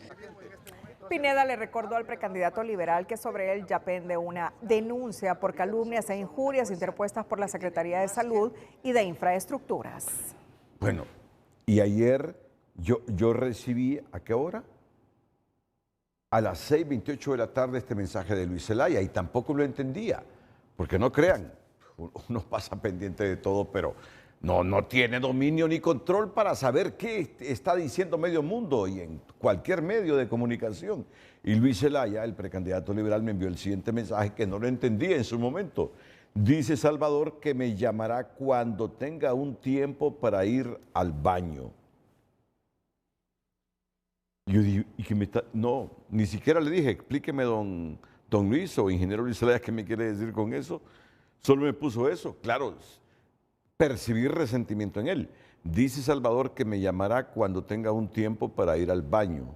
Pineda le recordó al precandidato liberal que sobre él ya pende una denuncia por calumnias e injurias interpuestas por la Secretaría de Salud y de Infraestructuras. Bueno, y ayer yo recibí, ¿a qué hora? A las 6:28 de la tarde este mensaje de Luis Zelaya y tampoco lo entendía, porque no crean, uno pasa pendiente de todo, pero no tiene dominio ni control para saber qué está diciendo medio mundo y en cualquier medio de comunicación. Y Luis Zelaya, el precandidato liberal, me envió el siguiente mensaje que no lo entendía en su momento. Dice Salvador que me llamará cuando tenga un tiempo para ir al baño. Yo dije, ¿y que me está? No, ni siquiera le dije, explíqueme don Luis o ingeniero Luis Zelaya, ¿qué me quiere decir con eso? Solo me puso eso, claro, percibir resentimiento en él. Dice Salvador que me llamará cuando tenga un tiempo para ir al baño.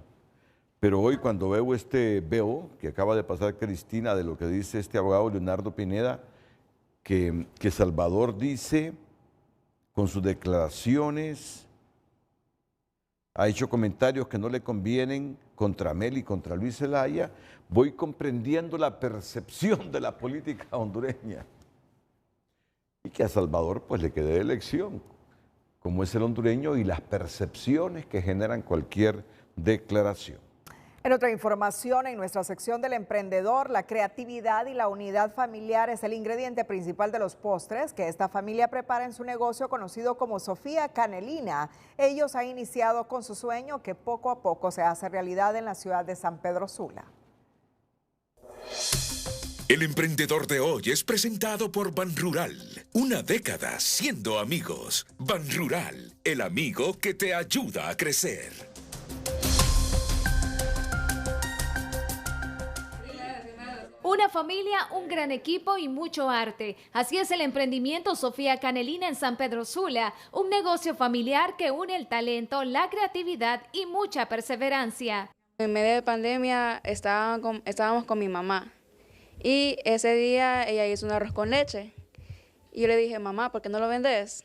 Pero hoy cuando veo que acaba de pasar Cristina de lo que dice este abogado Leonardo Pineda, que Salvador dice con sus declaraciones, ha hecho comentarios que no le convienen contra Mel y contra Luis Zelaya, voy comprendiendo la percepción de la política hondureña. Y que a Salvador pues le quede de lección, como es el hondureño y las percepciones que generan cualquier declaración. En otra información, en nuestra sección del emprendedor, la creatividad y la unidad familiar es el ingrediente principal de los postres que esta familia prepara en su negocio conocido como Sofía Canelina. Ellos han iniciado con su sueño que poco a poco se hace realidad en la ciudad de San Pedro Sula. El emprendedor de hoy es presentado por Banrural. Una década siendo amigos. Banrural, el amigo que te ayuda a crecer. Una familia, un gran equipo y mucho arte. Así es el emprendimiento Sofía Canelina en San Pedro Sula, un negocio familiar que une el talento, la creatividad y mucha perseverancia. En medio de pandemia estábamos con mi mamá y ese día ella hizo un arroz con leche y yo le dije, mamá, ¿por qué no lo vendes?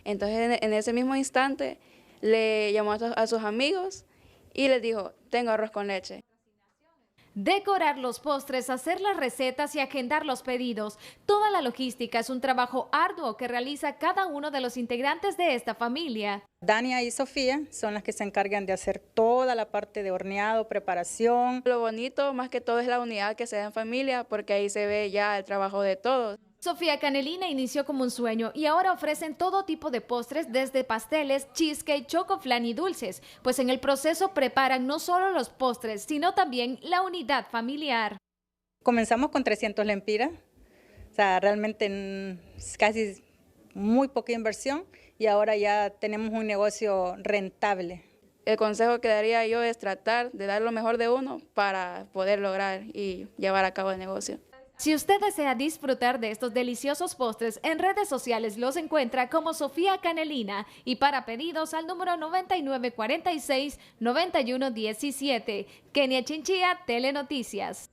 Entonces en ese mismo instante le llamó a sus amigos y les dijo, tengo arroz con leche. Decorar los postres, hacer las recetas y agendar los pedidos. Toda la logística es un trabajo arduo que realiza cada uno de los integrantes de esta familia. Dania y Sofía son las que se encargan de hacer toda la parte de horneado, preparación. Lo bonito más que todo es la unidad que se da en familia, porque ahí se ve ya el trabajo de todos. Sofía Canelina inició como un sueño y ahora ofrecen todo tipo de postres desde pasteles, cheesecake, chocoflan y dulces, pues en el proceso preparan no solo los postres, sino también la unidad familiar. Comenzamos con 300 lempiras, o sea, realmente casi muy poca inversión y ahora ya tenemos un negocio rentable. El consejo que daría yo es tratar de dar lo mejor de uno para poder lograr y llevar a cabo el negocio. Si usted desea disfrutar de estos deliciosos postres, en redes sociales los encuentra como Sofía Canelina y para pedidos al número 9946-9117. Kenia Chinchilla, Telenoticias.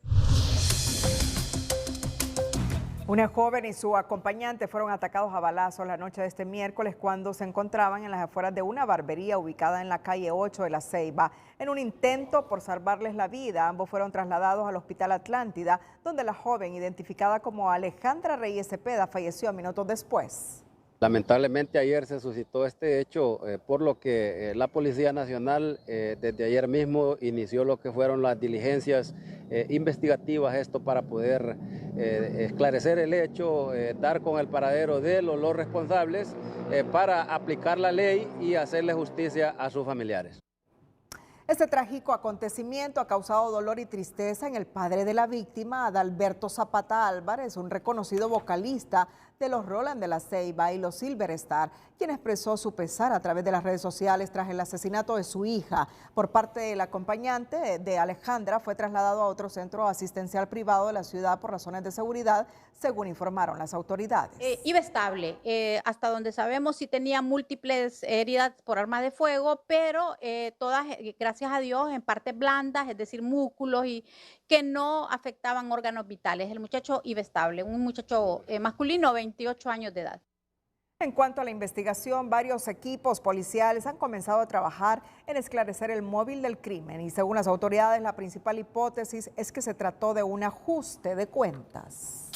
Una joven y su acompañante fueron atacados a balazos la noche de este miércoles cuando se encontraban en las afueras de una barbería ubicada en la calle 8 de La Ceiba. En un intento por salvarles la vida, ambos fueron trasladados al Hospital Atlántida, donde la joven, identificada como Alejandra Reyes Cepeda, falleció minutos después. Lamentablemente ayer se suscitó este hecho, por lo que la Policía Nacional desde ayer mismo inició lo que fueron las diligencias investigativas, esto para poder esclarecer el hecho, dar con el paradero de los responsables para aplicar la ley y hacerle justicia a sus familiares. Este trágico acontecimiento ha causado dolor y tristeza en el padre de la víctima, Adalberto Zapata Álvarez, un reconocido vocalista de los Roland de la Ceiba y los Silver Star, quien expresó su pesar a través de las redes sociales tras el asesinato de su hija. Por parte del acompañante de Alejandra, fue trasladado a otro centro asistencial privado de la ciudad por razones de seguridad, según informaron las autoridades. Iba estable, hasta donde sabemos sí tenía múltiples heridas por arma de fuego, pero todas, gracias a Dios, en partes blandas, es decir, músculos y que no afectaban órganos vitales. El muchacho iba estable, un muchacho masculino, 28 años de edad. En cuanto a la investigación, varios equipos policiales han comenzado a trabajar en esclarecer el móvil del crimen y según las autoridades, la principal hipótesis es que se trató de un ajuste de cuentas.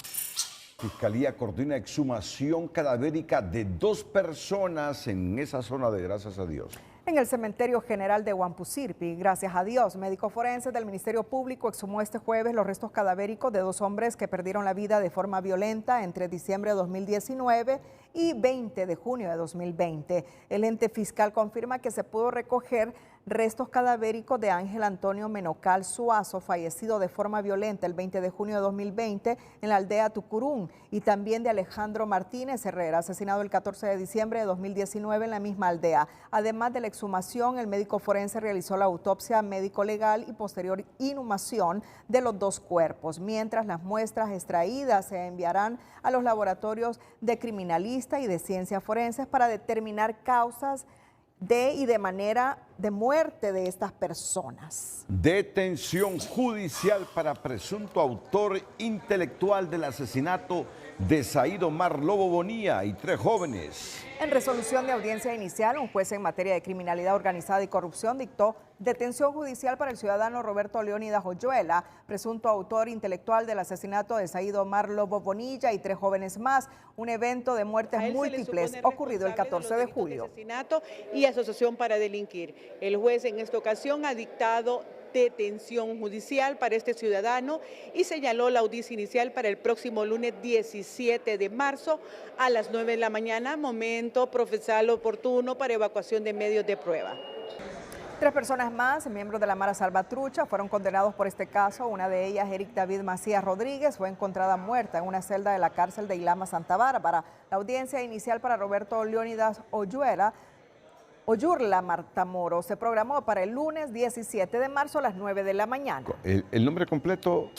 Fiscalía coordina exhumación cadavérica de 2 personas en esa zona de Gracias a Dios. En el Cementerio General de Huampusirpi, gracias a Dios, médicos forenses del Ministerio Público exhumó este jueves los restos cadavéricos de 2 hombres que perdieron la vida de forma violenta entre diciembre de 2019 y 20 de junio de 2020. El ente fiscal confirma que se pudo recoger restos cadavéricos de Ángel Antonio Menocal Suazo, fallecido de forma violenta el 20 de junio de 2020 en la aldea Tucurún, y también de Alejandro Martínez Herrera, asesinado el 14 de diciembre de 2019 en la misma aldea. Además de la exhumación, el médico forense realizó la autopsia médico-legal y posterior inhumación de los 2 cuerpos, mientras las muestras extraídas se enviarán a los laboratorios de criminalista y de ciencias forenses para determinar causas de manera de muerte de estas personas. Detención judicial para presunto autor intelectual del asesinato de Said Omar Lobo Bonilla y 3 jóvenes. En resolución de audiencia inicial, un juez en materia de criminalidad organizada y corrupción dictó detención judicial para el ciudadano Roberto Leónidas Oyuela, presunto autor intelectual del asesinato de Said Omar Lobo Bonilla y 3 jóvenes más, un evento de muertes múltiples ocurrido el 14 de julio. Asesinato y asociación para delinquir. El juez en esta ocasión ha dictado detención judicial para este ciudadano y señaló la audiencia inicial para el próximo lunes 17 de marzo a las 9 de la mañana, momento procesal oportuno para evacuación de medios de prueba. 3 personas más, miembros de la Mara Salvatrucha, fueron condenados por este caso. Una de ellas, Eric David Macías Rodríguez, fue encontrada muerta en una celda de la cárcel de Ilama Santa Bárbara. La audiencia inicial para Roberto Leónidas Oyurla Martamoro se programó para el lunes 17 de marzo a las 9 de la mañana. El nombre completo.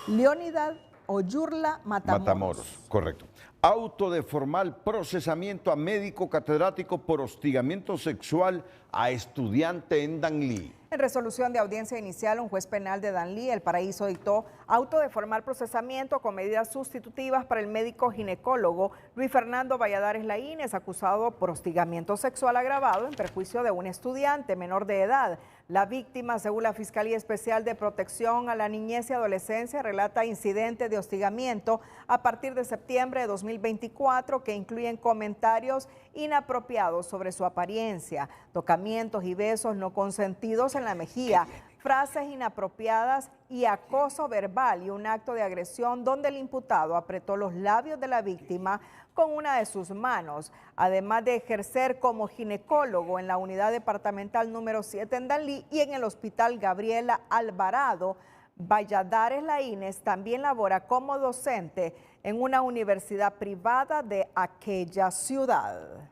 Leónidas Oyurla Matamoros. Correcto. Auto de formal procesamiento a médico catedrático por hostigamiento sexual a estudiante en Danlí. En resolución de audiencia inicial, un juez penal de Danlí, El Paraíso, dictó auto de formal procesamiento con medidas sustitutivas para el médico ginecólogo Luis Fernando Valladares Laínez, acusado por hostigamiento sexual agravado en perjuicio de un estudiante menor de edad. La víctima, según la Fiscalía Especial de Protección a la Niñez y Adolescencia, relata incidentes de hostigamiento a partir de septiembre de 2024 que incluyen comentarios inapropiados sobre su apariencia, tocamientos y besos no consentidos en la mejilla, frases inapropiadas y acoso verbal y un acto de agresión donde el imputado apretó los labios de la víctima con una de sus manos, además de ejercer como ginecólogo en la unidad departamental número 7 en Danlí y en el Hospital Gabriela Alvarado. Valladares Laínez también labora como docente en una universidad privada de aquella ciudad.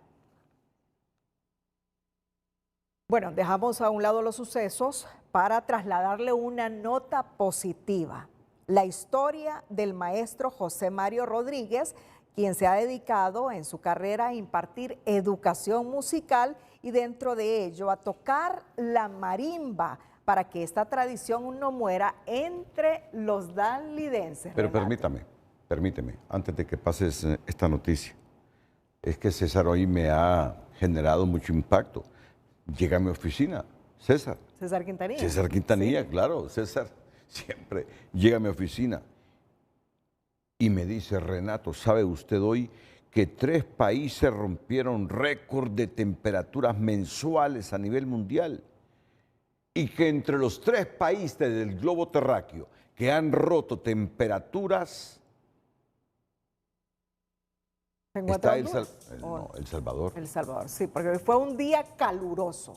Bueno, dejamos a un lado los sucesos para trasladarle una nota positiva. La historia del maestro José Mario Rodríguez, quien se ha dedicado en su carrera a impartir educación musical y dentro de ello a tocar la marimba para que esta tradición no muera entre los danlidenses. Pero permíteme, antes de que pases esta noticia, es que César hoy me ha generado mucho impacto. Llega a mi oficina, César. César Quintanilla. César Quintanilla, sí. Claro, César siempre llega a mi oficina y me dice, Renato, ¿sabe usted hoy que 3 países rompieron récord de temperaturas mensuales a nivel mundial? Y que entre los 3 países del globo terráqueo que han roto temperaturas está El Salvador. El Salvador, sí, porque fue un día caluroso.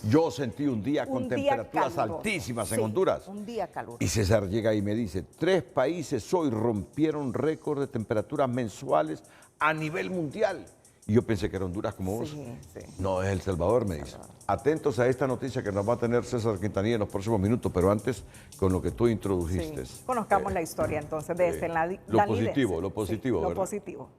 Yo sentí un día con un día temperaturas caluroso. altísimas en Sí, Honduras. Un día caluroso. Y César llega y me dice, 3 países hoy rompieron récord de temperaturas mensuales a nivel mundial. Y yo pensé que era Honduras como vos. Sí. No, es El Salvador, me dice. Atentos a esta noticia que nos va a tener César Quintanilla en los próximos minutos, pero antes con lo que tú introdujiste. Sí. Conozcamos la historia entonces de este lo positivo, lo positivo, lo ¿verdad? positivo.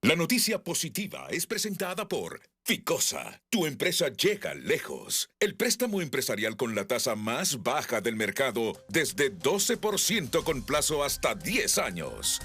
La noticia positiva es presentada por Ficosa. Tu empresa llega lejos. El préstamo empresarial con la tasa más baja del mercado desde 12% con plazo hasta 10 años.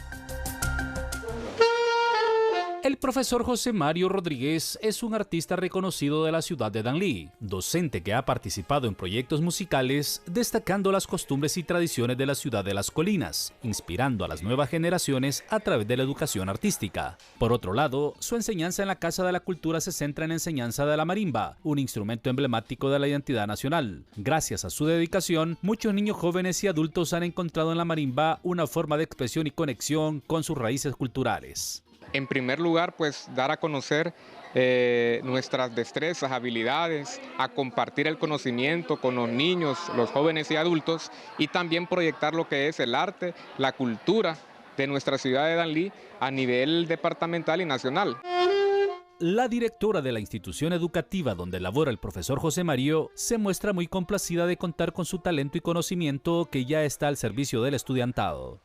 El profesor José Mario Rodríguez es un artista reconocido de la ciudad de Danlí, docente que ha participado en proyectos musicales destacando las costumbres y tradiciones de la ciudad de las colinas, inspirando a las nuevas generaciones a través de la educación artística. Por otro lado, su enseñanza en la Casa de la Cultura se centra en la enseñanza de la marimba, un instrumento emblemático de la identidad nacional. Gracias a su dedicación, muchos niños jóvenes y adultos han encontrado en la marimba una forma de expresión y conexión con sus raíces culturales. En primer lugar, pues dar a conocer nuestras destrezas, habilidades, a compartir el conocimiento con los niños, los jóvenes y adultos, y también proyectar lo que es el arte, la cultura de nuestra ciudad de Danlí a nivel departamental y nacional. La directora de la institución educativa donde labora el profesor José Mario se muestra muy complacida de contar con su talento y conocimiento que ya está al servicio del estudiantado.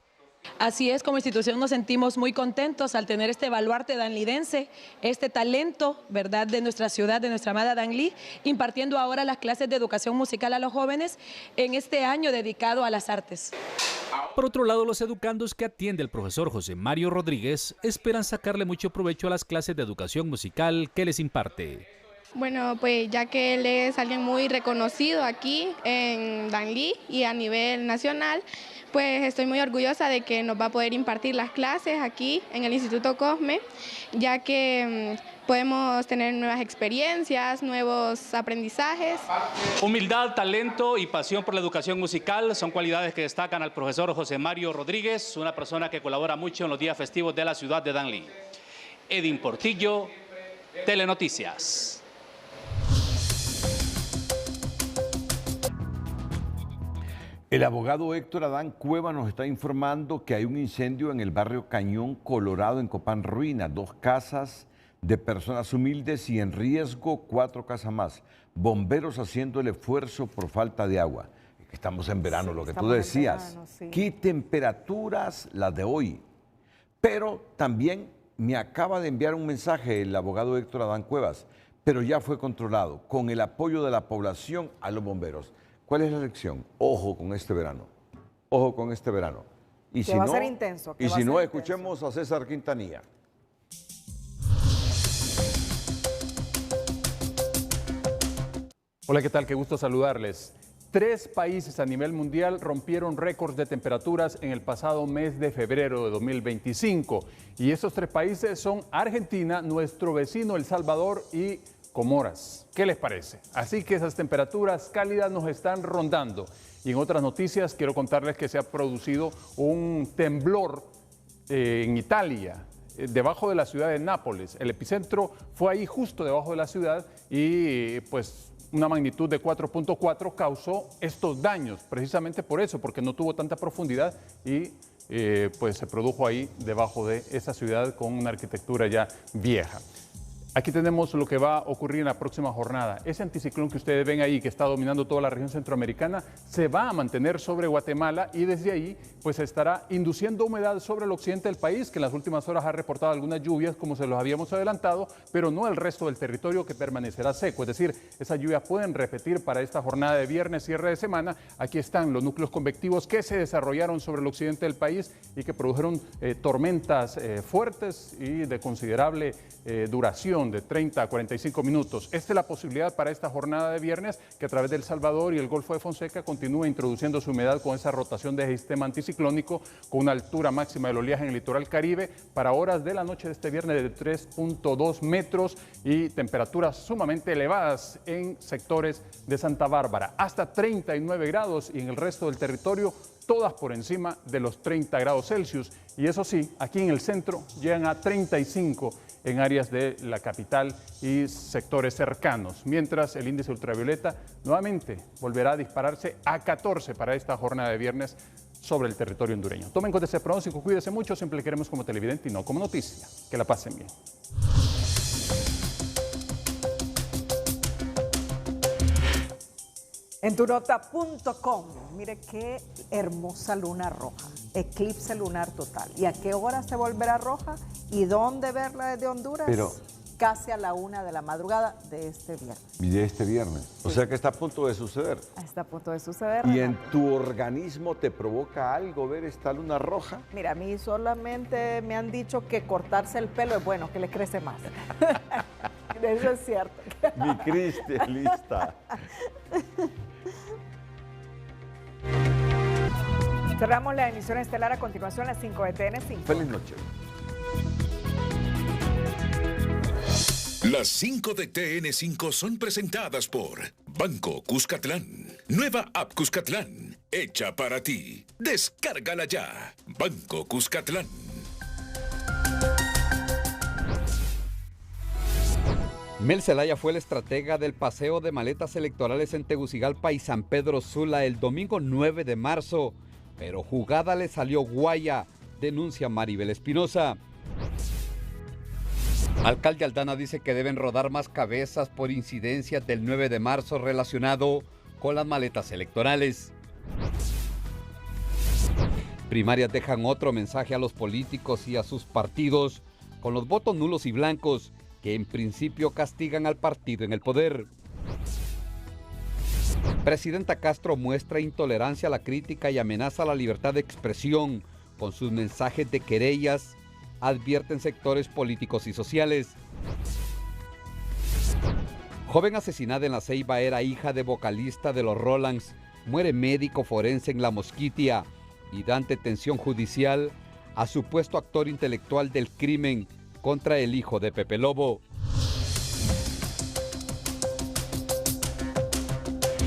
Así es, como institución nos sentimos muy contentos al tener este baluarte danlidense, este talento, ¿verdad?, de nuestra ciudad, de nuestra amada Danlí, impartiendo ahora las clases de educación musical a los jóvenes en este año dedicado a las artes. Por otro lado, los educandos que atiende el profesor José Mario Rodríguez esperan sacarle mucho provecho a las clases de educación musical que les imparte. Bueno, pues ya que él es alguien muy reconocido aquí en Danlí y a nivel nacional, pues estoy muy orgullosa de que nos va a poder impartir las clases aquí en el Instituto Cosme, ya que podemos tener nuevas experiencias, nuevos aprendizajes. Humildad, talento y pasión por la educación musical son cualidades que destacan al profesor José Mario Rodríguez, una persona que colabora mucho en los días festivos de la ciudad de Danlí. Edin Portillo, Telenoticias. El abogado Héctor Adán Cueva nos está informando que hay un incendio en el barrio Cañón Colorado en Copán Ruina, 2 casas de personas humildes y en riesgo 4 casas más. Bomberos haciendo el esfuerzo por falta de agua. Estamos en verano, lo que tú decías. Verano, sí. ¿Qué temperaturas las de hoy? Pero también me acaba de enviar un mensaje el abogado Héctor Adán Cuevas, pero ya fue controlado con el apoyo de la población a los bomberos. ¿Cuál es la lección? Ojo con este verano. Ojo con este verano. Y si va no, a ser intenso. Y si no, escuchemos a César Quintanilla. Hola, ¿qué tal? Qué gusto saludarles. 3 países a nivel mundial rompieron récords de temperaturas en el pasado mes de febrero de 2025. Y esos 3 países son Argentina, nuestro vecino El Salvador y Comoras. ¿Qué les parece? Así que esas temperaturas cálidas nos están rondando. Y en otras noticias quiero contarles que se ha producido un temblor en Italia, debajo de la ciudad de Nápoles. El epicentro fue ahí justo debajo de la ciudad y pues una magnitud de 4.4 causó estos daños, precisamente por eso, porque no tuvo tanta profundidad y pues se produjo ahí debajo de esa ciudad con una arquitectura ya vieja. Aquí tenemos lo que va a ocurrir en la próxima jornada. Ese anticiclón que ustedes ven ahí, que está dominando toda la región centroamericana, se va a mantener sobre Guatemala y desde ahí pues estará induciendo humedad sobre el occidente del país, que en las últimas horas ha reportado algunas lluvias, como se los habíamos adelantado, pero no el resto del territorio, que permanecerá seco. Es decir, esas lluvias pueden repetir para esta jornada de viernes, cierre de semana. Aquí están los núcleos convectivos que se desarrollaron sobre el occidente del país y que produjeron tormentas fuertes y de considerable duración, de 30 a 45 minutos. Esta es la posibilidad para esta jornada de viernes, que a través del Salvador y el Golfo de Fonseca continúa introduciendo su humedad con esa rotación de sistema anticiclónico, con una altura máxima del oleaje en el litoral Caribe para horas de la noche de este viernes de 3.2 metros y temperaturas sumamente elevadas en sectores de Santa Bárbara, hasta 39 grados, y en el resto del territorio todas por encima de los 30 grados Celsius. Y eso sí, aquí en el centro llegan a 35 en áreas de la capital y sectores cercanos, mientras el índice ultravioleta nuevamente volverá a dispararse a 14 para esta jornada de viernes sobre el territorio hondureño. Tomen en cuenta ese pronóstico, cuídense mucho, siempre queremos como televidente y no como noticia. Que la pasen bien. En tunota.com, mire qué hermosa luna roja, eclipse lunar total. ¿Y a qué hora se volverá roja? ¿Y dónde verla desde Honduras? Pero casi a la 1 de la madrugada de este viernes. Y de este viernes. Sí. O sea que está a punto de suceder. Está a punto de suceder. ¿Y en tu organismo te provoca algo ver esta luna roja? Mira, a mí solamente me han dicho que cortarse el pelo es bueno, que le crece más. Eso es cierto. Mi Cristelista. Cerramos la emisión estelar, a continuación las 5 de TN5. Feliz noche. Las 5 de TN5 son presentadas por Banco Cuscatlán. Nueva app Cuscatlán, hecha para ti. Descárgala ya. Banco Cuscatlán. Mel Zelaya fue el estratega del paseo de maletas electorales en Tegucigalpa y San Pedro Sula el domingo 9 de marzo, pero jugada le salió guaya, denuncia Maribel Espinosa. Alcalde Aldana dice que deben rodar más cabezas por incidencias del 9 de marzo relacionado con las maletas electorales. Primarias dejan otro mensaje a los políticos y a sus partidos con los votos nulos y blancos que en principio castigan al partido en el poder. Presidenta Castro muestra intolerancia a la crítica y amenaza la libertad de expresión con sus mensajes de querellas, advierten sectores políticos y sociales. Joven asesinada en La Ceiba era hija de vocalista de los Rolands, muere médico forense en La Mosquitia y dan detención judicial a supuesto actor intelectual del crimen contra el hijo de Pepe Lobo.